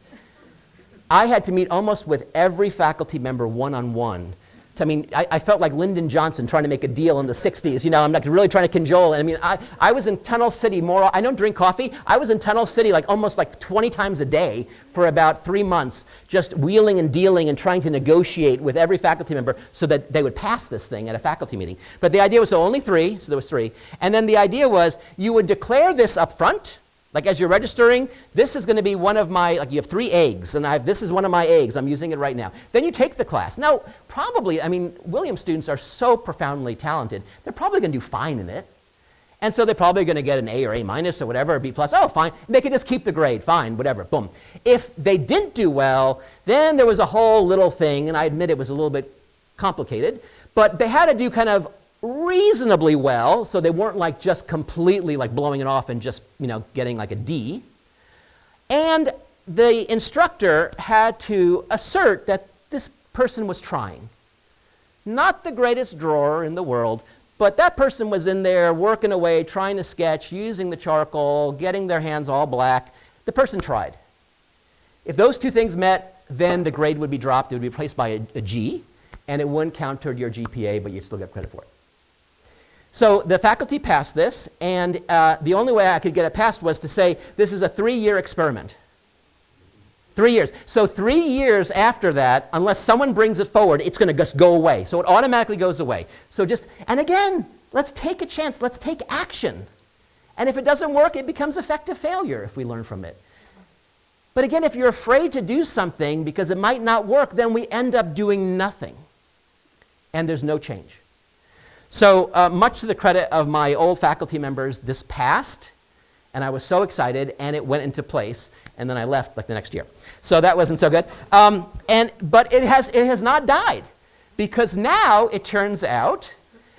Speaker 2: I had to meet almost with every faculty member one-on-one. I mean, I felt like Lyndon Johnson trying to make a deal in the 60s. You know, I'm like really trying to cajole. And I mean, I was in Tunnel City more. I don't drink coffee. I was in Tunnel City like almost like 20 times a day for about 3 months, just wheeling and dealing and trying to negotiate with every faculty member so that they would pass this thing at a faculty meeting. But the idea was so only 3, so there was 3. And then the idea was you would declare this up front. Like as you're registering, this is going to be one of my, like you have 3 eggs, and this is one of my eggs. I'm using it right now. Then you take the class. Now, probably, I mean, Williams students are so profoundly talented, they're probably going to do fine in it. And so they're probably going to get an A or A minus or whatever, or B plus. Oh, fine. They could just keep the grade. Fine, whatever. Boom. If they didn't do well, then there was a whole little thing, and I admit it was a little bit complicated, but they had to do kind of reasonably well, so they weren't like just completely like blowing it off and just, you know, getting like a D. And the instructor had to assert that this person was trying. Not the greatest drawer in the world, but that person was in there working away, trying to sketch, using the charcoal, getting their hands all black. The person tried. If those 2 things met, then the grade would be dropped. It would be replaced by a G, and it wouldn't count toward your GPA, but you'd still get credit for it. So the faculty passed this, and the only way I could get it passed was to say, this is a 3-year experiment. 3 years. So 3 years after that, unless someone brings it forward, it's going to just go away. So it automatically goes away. So just, and again, let's take a chance. Let's take action. And if it doesn't work, it becomes effective failure if we learn from it. But again, if you're afraid to do something because it might not work, then we end up doing nothing. And there's no change. So much to the credit of my old faculty members, this passed, and I was so excited, and it went into place, and then I left like the next year. So that wasn't so good. But it has not died, because now it turns out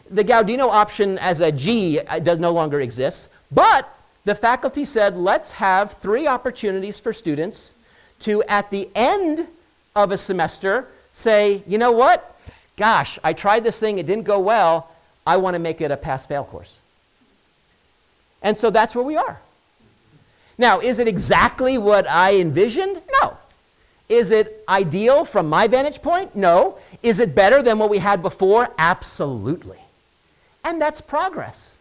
Speaker 2: the Gaudino option as a G does no longer exist, but the faculty said, let's have 3 opportunities for students to, at the end of a semester, say, you know what? Gosh, I tried this thing, it didn't go well. I want to make it a pass-fail course. And so that's where we are. Now, is it exactly what I envisioned? No. Is it ideal from my vantage point? No. Is it better than what we had before? Absolutely. And that's progress.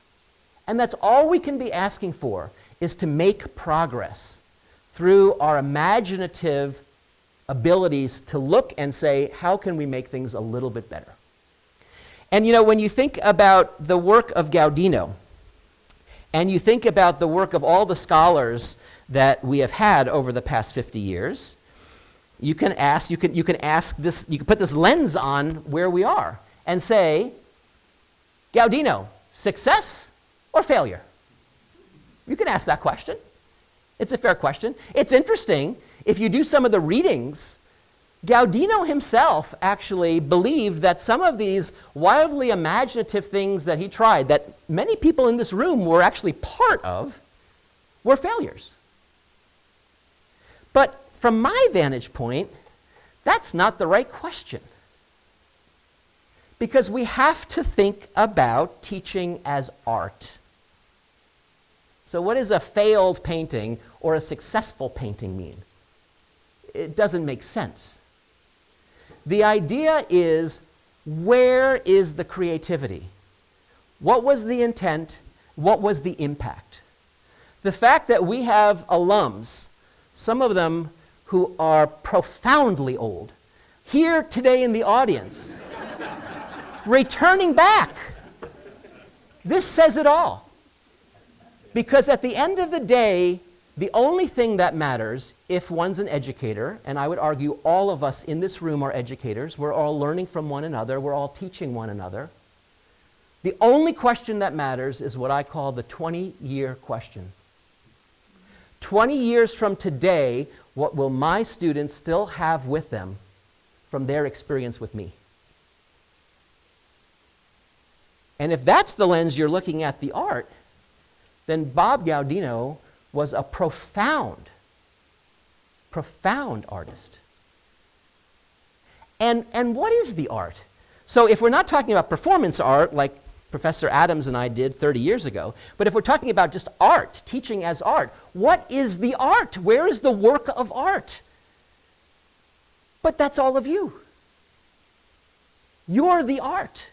Speaker 2: And that's all we can be asking for, is to make progress through our imaginative abilities to look and say, how can we make things a little bit better? And you know, when you think about the work of Gaudino, and you think about the work of all the scholars that we have had over the past 50 years, you can ask this, you can put this lens on where we are and say, Gaudino, success or failure? You can ask that question. It's a fair question. It's interesting, if you do some of the readings, Gaudino himself actually believed that some of these wildly imaginative things that he tried, that many people in this room were actually part of, were failures. But from my vantage point, that's not the right question. Because we have to think about teaching as art. So what does a failed painting or a successful painting mean? It doesn't make sense. The idea is, where is the creativity? What was the intent? What was the impact? The fact that we have alums, some of them who are profoundly old, here today in the audience, returning back, this says it all. Because at the end of the day, the only thing that matters, if one's an educator, and I would argue all of us in this room are educators, we're all learning from one another, we're all teaching one another. The only question that matters is what I call the 20-year question. 20 years from today, what will my students still have with them from their experience with me? And if that's the lens you're looking at the art, then Bob Gaudino was a profound artist. And what is the art? So if we're not talking about performance art like Professor Adams and I did 30 years ago, but if we're talking about just art, teaching as art, what is the art? Where is the work of art? But that's all of you. You're the art.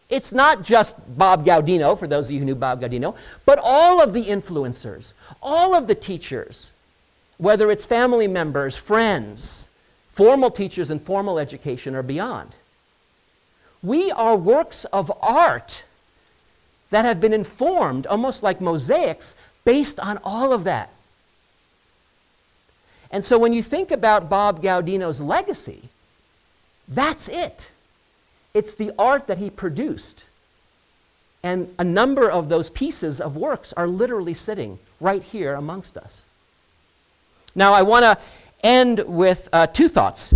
Speaker 2: It's not just Bob Gaudino, for those of you who knew Bob Gaudino, but all of the influencers, all of the teachers, whether it's family members, friends, formal teachers in formal education or beyond. We are works of art that have been informed, almost like mosaics, based on all of that. And so when you think about Bob Gaudino's legacy, that's it. It's the art that he produced. And a number of those pieces of works are literally sitting right here amongst us. Now, I want to end with two thoughts.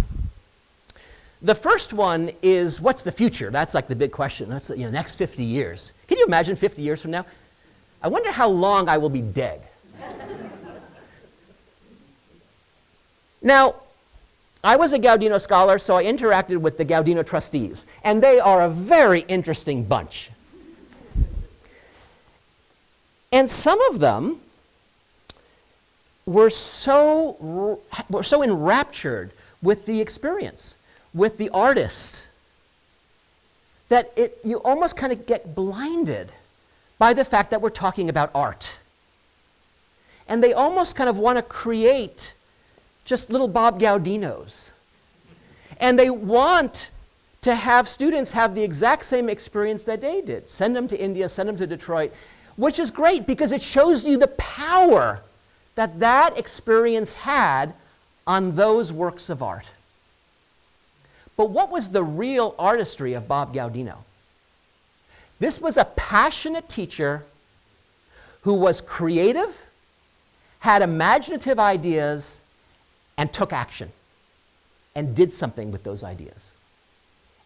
Speaker 2: The first one is, what's the future? That's like the big question. That's the next 50 years. Can you imagine 50 years from now? I wonder how long I will be dead. Now, I was a Gaudino scholar, so I interacted with the Gaudino trustees, and they are a very interesting bunch. And some of them were so enraptured with the experience, with the artists, that you almost kind of get blinded by the fact that we're talking about art. And they almost kind of want to create just little Bob Gaudinos. And they want to have students have the exact same experience that they did. Send them to India, send them to Detroit, which is great because it shows you the power that that experience had on those works of art. But what was the real artistry of Bob Gaudino? This was a passionate teacher who was creative, had imaginative ideas, and took action and did something with those ideas.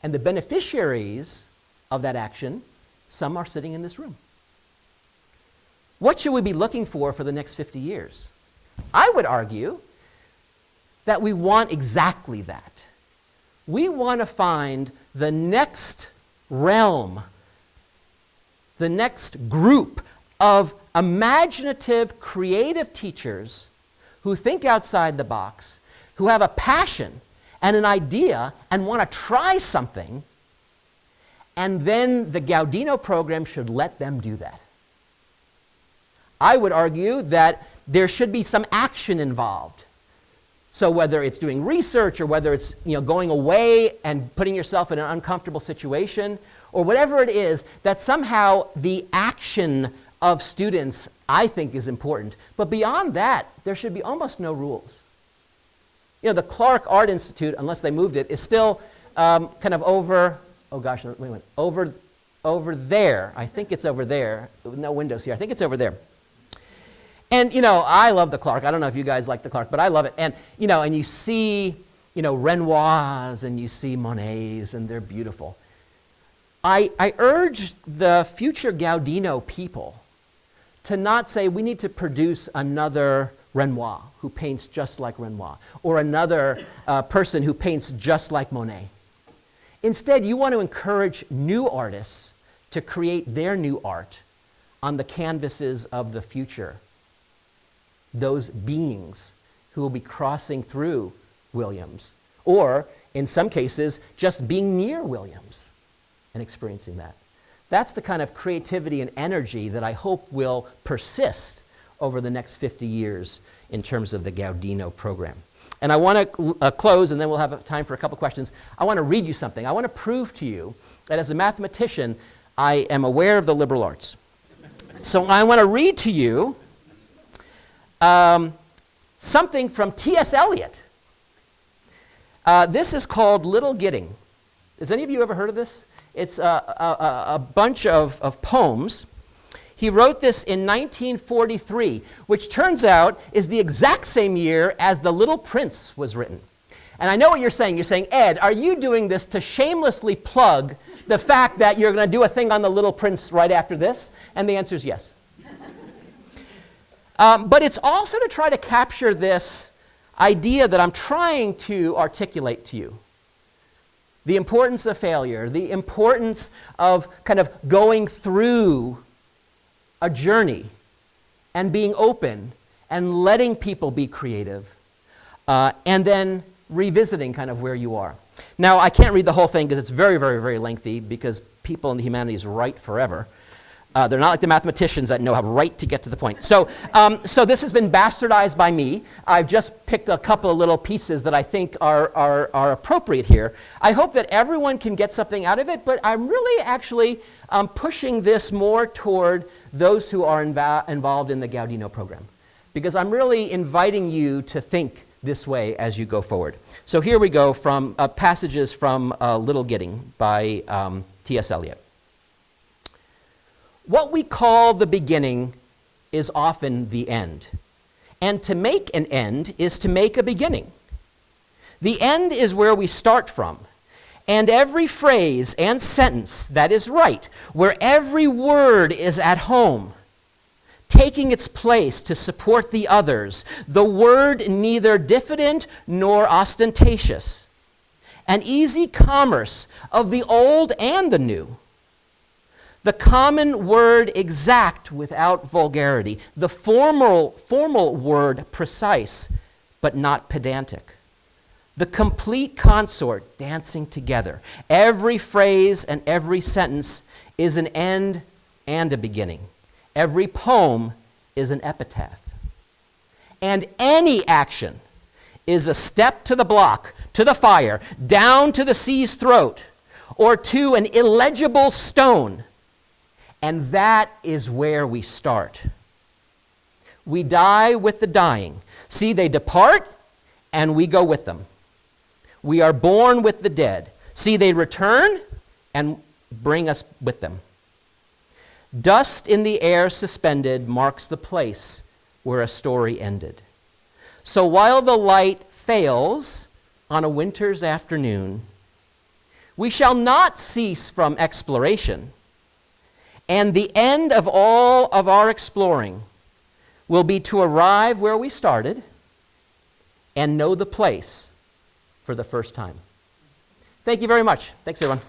Speaker 2: And the beneficiaries of that action, some are sitting in this room. What should we be looking for the next 50 years? I would argue that we want exactly that. We want to find the next realm, the next group of imaginative, creative teachers who think outside the box, who have a passion and an idea and want to try something, and then the Gaudino program should let them do that. I would argue that there should be some action involved. So whether it's doing research or whether it's going away and putting yourself in an uncomfortable situation or whatever it is, that somehow the action of students, I think, is important. But beyond that, there should be almost no rules. The Clark Art Institute, unless they moved it, is still kind of over, oh gosh, wait a minute, over there. I think it's over there. No windows here. I think it's over there. And, I love the Clark. I don't know if you guys like the Clark, but I love it. And, and you see, Renoirs and you see Monets, and they're beautiful. I urge the future Gaudino people to not say we need to produce another Renoir who paints just like Renoir, or another person who paints just like Monet. Instead, you want to encourage new artists to create their new art on the canvases of the future. Those beings who will be crossing through Williams, or in some cases, just being near Williams and experiencing that. That's the kind of creativity and energy that I hope will persist over the next 50 years in terms of the Gaudino program. And I want to close, and then we'll have time for a couple questions. I want to read you something. I want to prove to you that as a mathematician, I am aware of the liberal arts. So I want to read to you something from T.S. Eliot. This is called Little Gidding. Has any of you ever heard of this? It's a bunch of poems. He wrote this in 1943, which turns out is the exact same year as The Little Prince was written. And I know what you're saying. You're saying, Ed, are you doing this to shamelessly plug the fact that you're going to do a thing on The Little Prince right after this? And the answer is yes. But it's also to try to capture this idea that I'm trying to articulate to you. The importance of failure, the importance of kind of going through a journey and being open and letting people be creative, and then revisiting kind of where you are. Now, I can't read the whole thing because it's very, very, very lengthy, because people in the humanities write forever. They're not like the mathematicians that know how right to get to the point. So this has been bastardized by me. I've just picked a couple of little pieces that I think are appropriate here. I hope that everyone can get something out of it, but I'm really actually pushing this more toward those who are involved in the Gaudino program, because I'm really inviting you to think this way as you go forward. So here we go from passages from Little Gidding by T.S. Eliot. What we call the beginning is often the end, and to make an end is to make a beginning. The end is where we start from, and every phrase and sentence that is right, where every word is at home, taking its place to support the others, the word neither diffident nor ostentatious, an easy commerce of the old and the new, the common word exact without vulgarity, the formal word precise but not pedantic, the complete consort dancing together. Every phrase and every sentence is an end and a beginning. Every poem is an epitaph. And any action is a step to the block, to the fire, down to the sea's throat, or to an illegible stone. And that is where we start. We die with the dying. See, they depart, and we go with them. We are born with the dead. See, they return and bring us with them. Dust in the air suspended marks the place where a story ended. So while the light fails on a winter's afternoon, we shall not cease from exploration. And the end of all of our exploring will be to arrive where we started and know the place for the first time. Thank you very much. Thanks, everyone.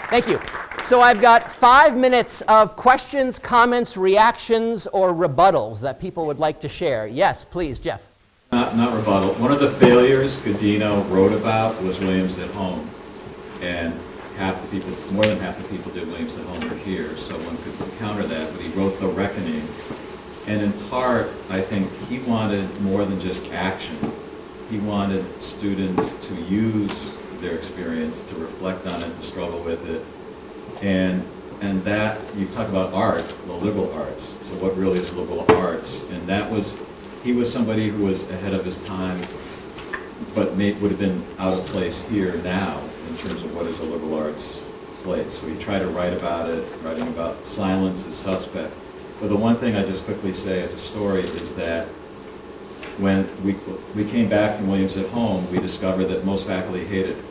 Speaker 2: Thank you. So I've got 5 minutes of questions, comments, reactions, or rebuttals that people would like to share. Yes, please, Jeff.
Speaker 3: Not rebuttal. One of the failures Gaudino wrote about was Williams at Home, and more than half the people did Williams at Home are here, so one could counter that, but he wrote The Reckoning, and in part, I think he wanted more than just action. He wanted students to use their experience, to reflect on it, to struggle with it, and that, you talk about art, the liberal arts, so what really is liberal arts, and that was, he was somebody who was ahead of his time, but would have been out of place here now in terms of what is a liberal arts place. So he tried to write about it, writing about silence is suspect. But the one thing I just quickly say as a story is that when we came back from Williams at Home, we discovered that most faculty hated it.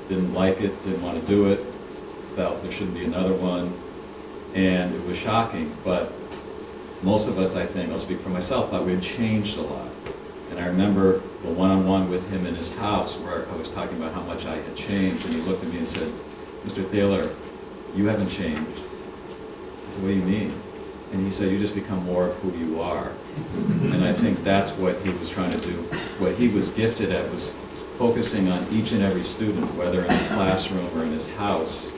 Speaker 3: Didn't like it, didn't want to do it, felt there shouldn't be another one, and it was shocking. But most of us, I think, I'll speak for myself, thought we had changed a lot. And I remember the one-on-one with him in his house where I was talking about how much I had changed, and he looked at me and said, "Mr. Thaler, you haven't changed." I said, "What do you mean?" And he said, "You just become more of who you are." And I think that's what he was trying to do. What he was gifted at was focusing on each and every student, whether in the classroom or in his house,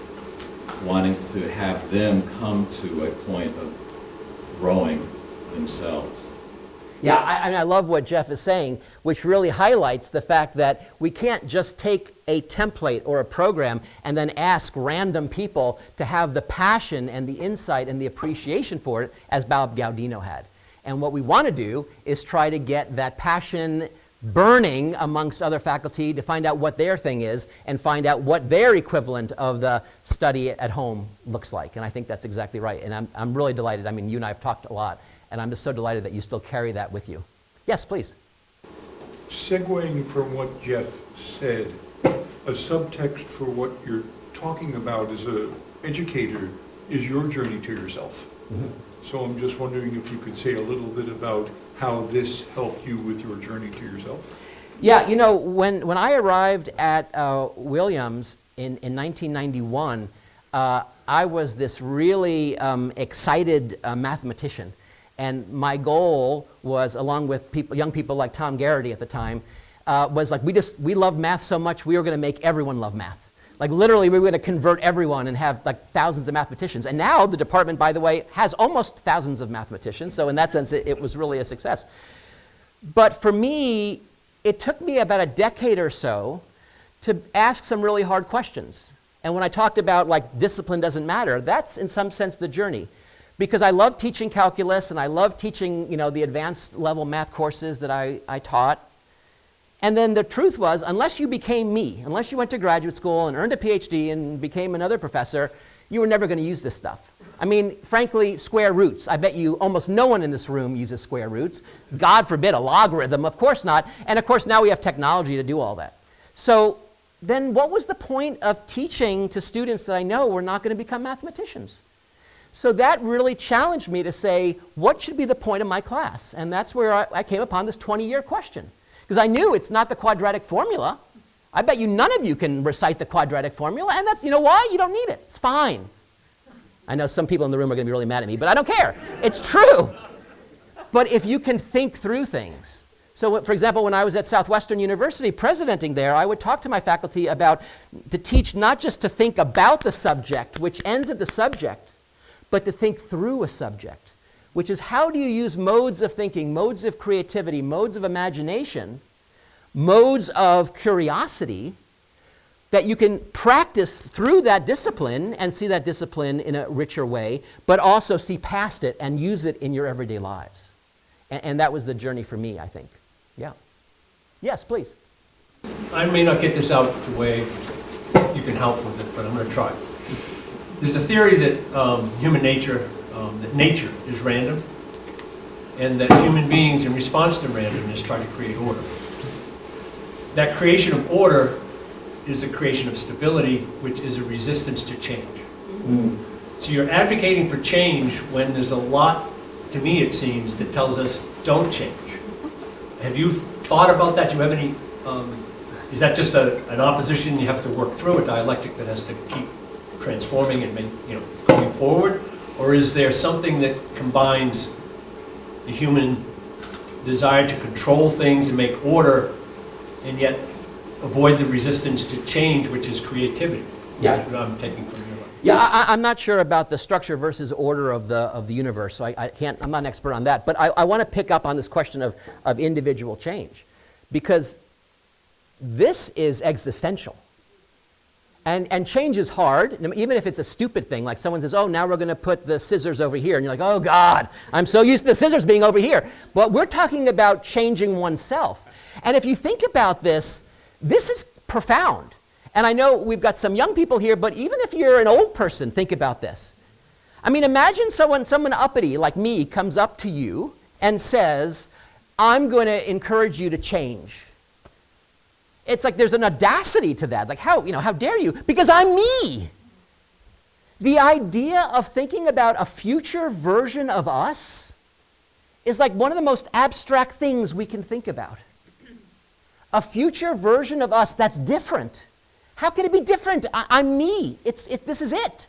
Speaker 3: wanting to have them come to a point of growing themselves.
Speaker 2: Yeah, I love what Jeff is saying, which really highlights the fact that we can't just take a template or a program and then ask random people to have the passion and the insight and the appreciation for it as Bob Gaudino had. And what we want to do is try to get that passion, burning amongst other faculty to find out what their thing is and find out what their equivalent of the study at home looks like. And I think that's exactly right. And I'm really delighted. I mean, you and I have talked a lot, and I'm just so delighted that you still carry that with you. Yes, please.
Speaker 4: Segueing from what Jeff said, a subtext for what you're talking about as an educator is your journey to yourself. Mm-hmm. So I'm just wondering if you could say a little bit about how this helped you with your journey to yourself.
Speaker 2: Yeah, you know, when I arrived at Williams in 1991, I was this really excited mathematician. And my goal was, along with young people like Tom Garrity at the time, was like, we love math so much, we were going to make everyone love math. Like literally, we were going to convert everyone and have like thousands of mathematicians. And now the department, by the way, has almost thousands of mathematicians. So in that sense, it was really a success. But for me, it took me about a decade or so to ask some really hard questions. And when I talked about like discipline doesn't matter, that's in some sense the journey. Because I love teaching calculus and I love teaching, you know, the advanced level math courses that I taught. And then the truth was, unless you became me, unless you went to graduate school and earned a PhD and became another professor, you were never going to use this stuff. I mean, frankly, square roots. I bet you almost no one in this room uses square roots. God forbid a logarithm, of course not. And of course now we have technology to do all that. So then what was the point of teaching to students that I know were not going to become mathematicians? So that really challenged me to say, what should be the point of my class? And that's where I came upon this 20-year question. Because I knew it's not the quadratic formula. I bet you none of you can recite the quadratic formula, and that's, you know why? You don't need it. It's fine. I know some people in the room are going to be really mad at me, but I don't care. It's true. But if you can think through things. So, for example, when I was at Southwestern University, presidenting there, I would talk to my faculty about to teach not just to think about the subject, which ends at the subject, but to think through a subject. Which is, how do you use modes of thinking, modes of creativity, modes of imagination, modes of curiosity that you can practice through that discipline and see that discipline in a richer way, but also see past it and use it in your everyday lives. And that was the journey for me, I think. Yeah. Yes, please.
Speaker 5: I may not get this out the way you can help with it, but I'm going to try. There's a theory that human nature, that nature is random, and that human beings, in response to randomness, try to create order. That creation of order is a creation of stability, which is a resistance to change. So you're advocating for change when there's a lot, to me it seems, that tells us don't change. Have you thought about that? Do you have any, is that just an opposition you have to work through, a dialectic that has to keep transforming and going forward? Or is there something that combines the human desire to control things and make order and yet avoid the resistance to change, which is creativity?
Speaker 2: Yeah.
Speaker 5: That's what I'm taking from your life.
Speaker 2: Yeah, I'm not sure about the structure versus order of the universe, so I'm not an expert on that. But I want to pick up on this question of individual change, because this is existential. And change is hard, even if it's a stupid thing, like someone says, oh, now we're going to put the scissors over here. And you're like, oh, God, I'm so used to the scissors being over here. But we're talking about changing oneself. And if you think about this, this is profound. And I know we've got some young people here, but even if you're an old person, think about this. I mean, imagine someone uppity like me comes up to you and says, I'm going to encourage you to change. It's like there's an audacity to that. Like, how dare you? Because I'm me. The idea of thinking about a future version of us is like one of the most abstract things we can think about. A future version of us that's different. How can it be different? I'm me. This is it.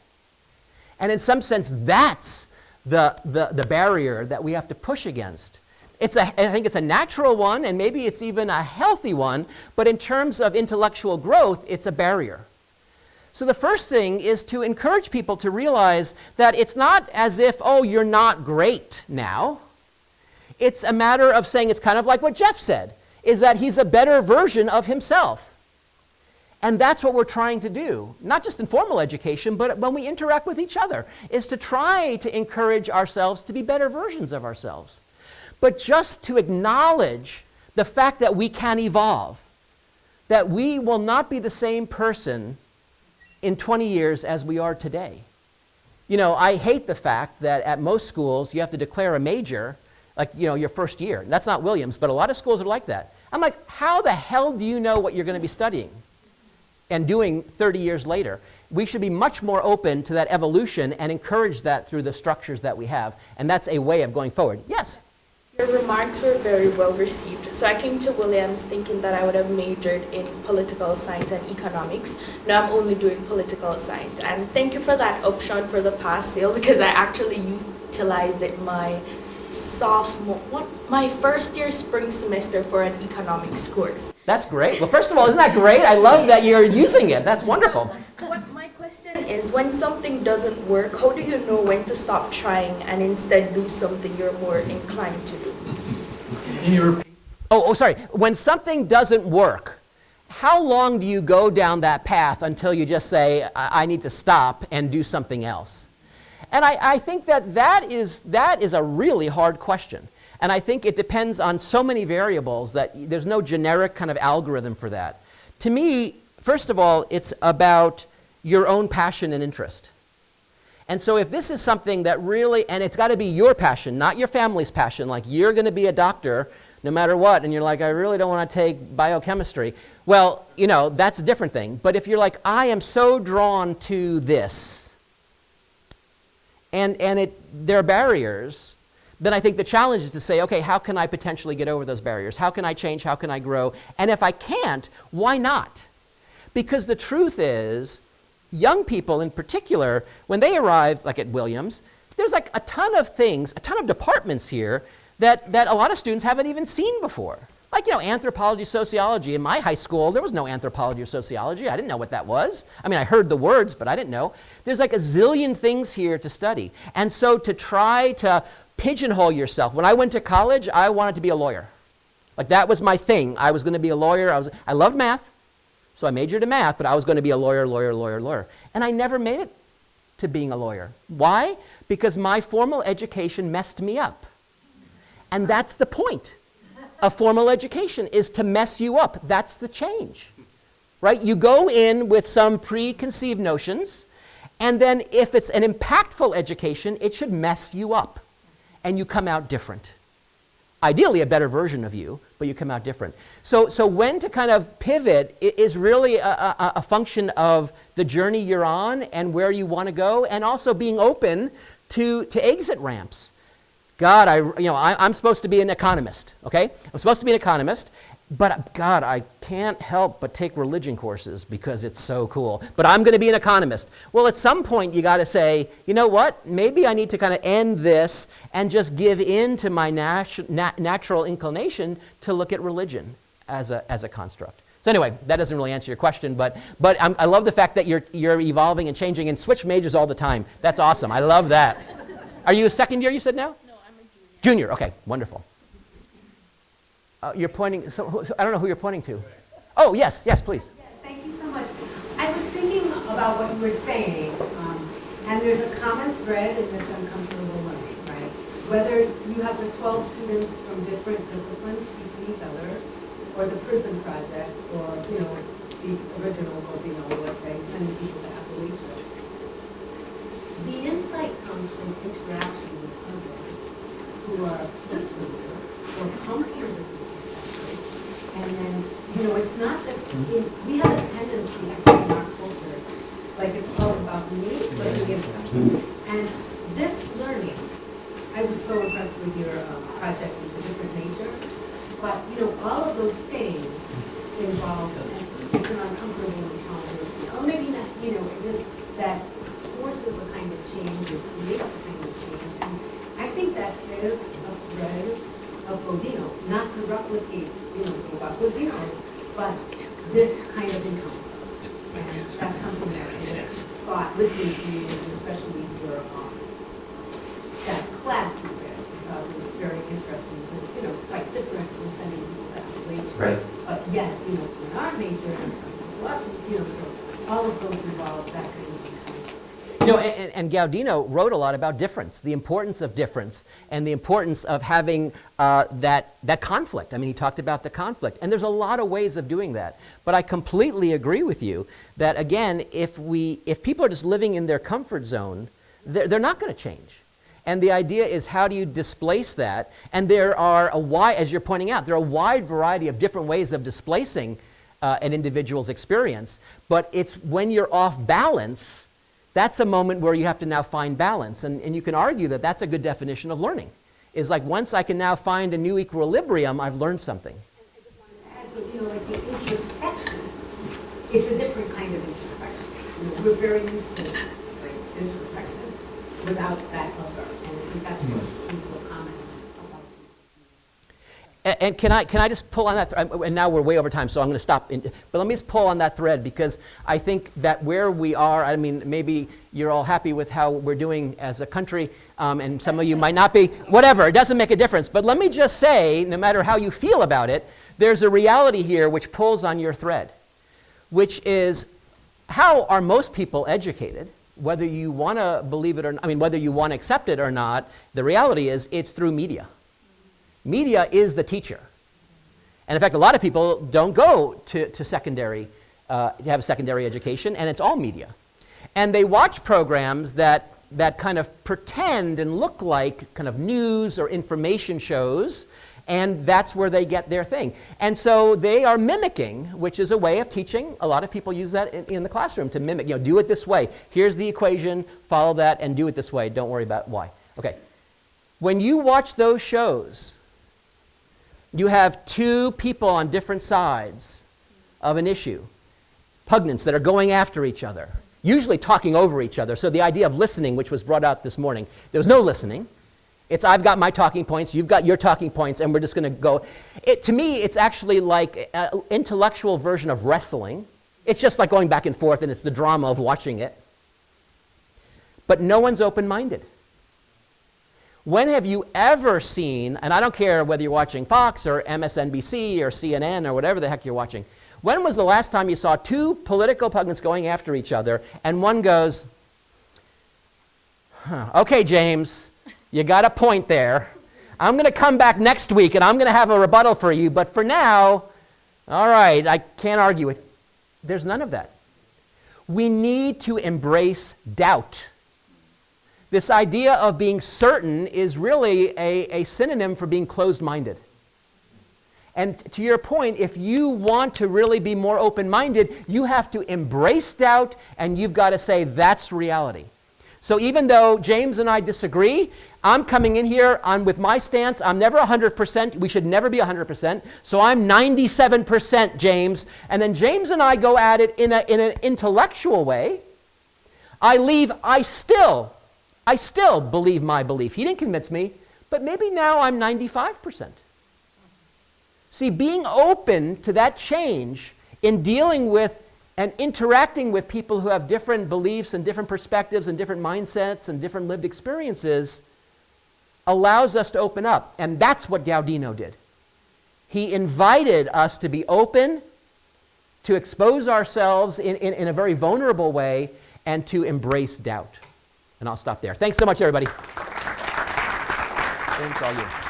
Speaker 2: And in some sense, that's the barrier that we have to push against. I think it's a natural one, and maybe it's even a healthy one, but in terms of intellectual growth, it's a barrier. So the first thing is to encourage people to realize that it's not as if, oh, you're not great now. It's a matter of saying, it's kind of like what Jeff said, is that he's a better version of himself. And that's what we're trying to do, not just in formal education, but when we interact with each other, is to try to encourage ourselves to be better versions of ourselves. But just to acknowledge the fact that we can evolve, that we will not be the same person in 20 years as we are today. You know, I hate the fact that at most schools you have to declare a major, like, you know, your first year. That's not Williams, but a lot of schools are like that. I'm like, how the hell do you know what you're going to be studying and doing 30 years later? We should be much more open to that evolution and encourage that through the structures that we have. And that's a way of going forward. Yes?
Speaker 6: Your remarks were very well received. So I came to Williams thinking that I would have majored in political science and economics. Now I'm only doing political science. And thank you for that option for the pass-fail, because I actually utilized it my first year spring semester for an economics course.
Speaker 2: That's great. Well, first of all, isn't that great? I love that you're using it. That's wonderful.
Speaker 6: My question is, when something doesn't work, how do you know when to stop trying and instead do something you're more inclined to do?
Speaker 2: Sorry. When something doesn't work, how long do you go down that path until you just say, I need to stop and do something else? And I think that is a really hard question. And I think it depends on so many variables that there's no generic kind of algorithm for that. To me, first of all, it's about your own passion and interest. And so if this is something that really, and it's got to be your passion, not your family's passion, like you're going to be a doctor no matter what, and you're like, I really don't want to take biochemistry. Well, you know, that's a different thing. But if you're like, I am so drawn to this, and there are barriers, then I think the challenge is to say, okay, how can I potentially get over those barriers? How can I change? How can I grow? And if I can't, why not? Because the truth is, young people in particular, when they arrive, like at Williams, there's like a ton of things, a ton of departments here that a lot of students haven't even seen before. Like, you know, anthropology, sociology. In my high school, there was no anthropology or sociology. I didn't know what that was. I mean, I heard the words, but I didn't know. There's like a zillion things here to study. And so to try to pigeonhole yourself. When I went to college, I wanted to be a lawyer. Like, that was my thing. I was going to be a lawyer. I loved math, so I majored in math, but I was going to be a lawyer. And I never made it to being a lawyer. Why? Because my formal education messed me up. And that's the point. A formal education is to mess you up. That's the change, right? You go in with some preconceived notions, and then if it's an impactful education, it should mess you up, and you come out different. Ideally, a better version of you, but you come out different. So when to kind of pivot is really a function of the journey you're on and where you want to go, and also being open to exit ramps. God, I'm supposed to be an economist, okay? I'm supposed to be an economist, but God, I can't help but take religion courses because it's so cool. But I'm going to be an economist. Well, at some point, you got to say, you know what? Maybe I need to kind of end this and just give in to my natural inclination to look at religion as a construct. So anyway, that doesn't really answer your question, but I love the fact that you're evolving and changing and switch majors all the time. That's awesome. I love that. Are you a second year, you said now? Junior, okay, wonderful. You're pointing, so I don't know who you're pointing to. Oh, yes, please.
Speaker 7: Yeah, thank you so much. I was thinking about what you were saying, and there's a common thread in this uncomfortable learning, right? Whether you have the 12 students from different disciplines teaching each other, or the prison project, or, you know, the original Gaudino, let's say, sending people to Appalachia. The insight comes from interaction with others who are listening or comfortable with the perspective. And then, you know, it's not just, we have a tendency, I think, in our culture, like it's all about me, but the inside. And this learning, I was so impressed with your project with the different nature, but, you know, all of those things involve, it's an uncomfortable encounter, or maybe not, you know, just that forces a kind of change, it creates a kind of change. And I think that is a thread of Gaudino, not to replicate, you know, what Gaudino is, but this kind of encounter. And that's something that I just thought, listening to you, and especially your, that class you read, I thought was very interesting, because, you know, quite different from sending people to Appalachia.
Speaker 2: Right.
Speaker 7: But yet, you know, in our major, you know, so all of those involve that kind of encounter.
Speaker 2: You know, and Gaudino wrote a lot about difference, the importance of difference, and the importance of having that conflict. I mean, he talked about the conflict. And there's a lot of ways of doing that. But I completely agree with you that, again, if people are just living in their comfort zone, they're not going to change. And the idea is, how do you displace that? And there are as you're pointing out, there are a wide variety of different ways of displacing an individual's experience. But it's when you're off balance, that's a moment where you have to now find balance. And you can argue that that's a good definition of learning. Is like, once I can now find a new equilibrium, I've learned something.
Speaker 7: I just wanted to add, so, you know, like the introspection, it's a different kind of introspection. You know, we're very used to like, introspection without that other. And I think that's what seems so common about this.
Speaker 2: And can I just pull on that, and now we're way over time, so I'm going to stop. But let me just pull on that thread, because I think that where we are, I mean, maybe you're all happy with how we're doing as a country, and some of you might not be. Whatever, it doesn't make a difference. But let me just say, no matter how you feel about it, there's a reality here which pulls on your thread, which is, how are most people educated? Whether you want to believe it or not, I mean, whether you want to accept it or not, the reality is it's through media. Media is the teacher. And in fact, a lot of people don't go to secondary, to have a secondary education, and it's all media. And they watch programs that kind of pretend and look like kind of news or information shows, and that's where they get their thing. And so they are mimicking, which is a way of teaching. A lot of people use that in the classroom to mimic, you know, do it this way. Here's the equation, follow that, and do it this way. Don't worry about why. Okay. When you watch those shows, you have two people on different sides of an issue, pugnants that are going after each other, usually talking over each other. So the idea of listening, which was brought out this morning, there was no listening. It's, I've got my talking points, you've got your talking points, and we're just going to go. To me, it's actually like an intellectual version of wrestling. It's just like going back and forth, and it's the drama of watching it. But no one's open-minded. When have you ever seen, and I don't care whether you're watching Fox or MSNBC or CNN or whatever the heck you're watching, when was the last time you saw two political pundits going after each other, and one goes, okay, James, you got a point there. I'm going to come back next week and I'm going to have a rebuttal for you, but for now, all right, I can't argue with. There's none of that. We need to embrace doubt. This idea of being certain is really a synonym for being closed-minded. And to your point, if you want to really be more open-minded, you have to embrace doubt, and you've got to say, that's reality. So even though James and I disagree, I'm coming in here with my stance. I'm never 100%. We should never be 100%. So I'm 97%, James. And then James and I go at it in an intellectual way. I still believe my belief. He didn't convince me, but maybe now I'm 95%. See, being open to that change in dealing with and interacting with people who have different beliefs and different perspectives and different mindsets and different lived experiences allows us to open up. And that's what Gaudino did. He invited us to be open, to expose ourselves in a very vulnerable way, and to embrace doubt. And I'll stop there. Thanks so much, everybody. Thanks all you.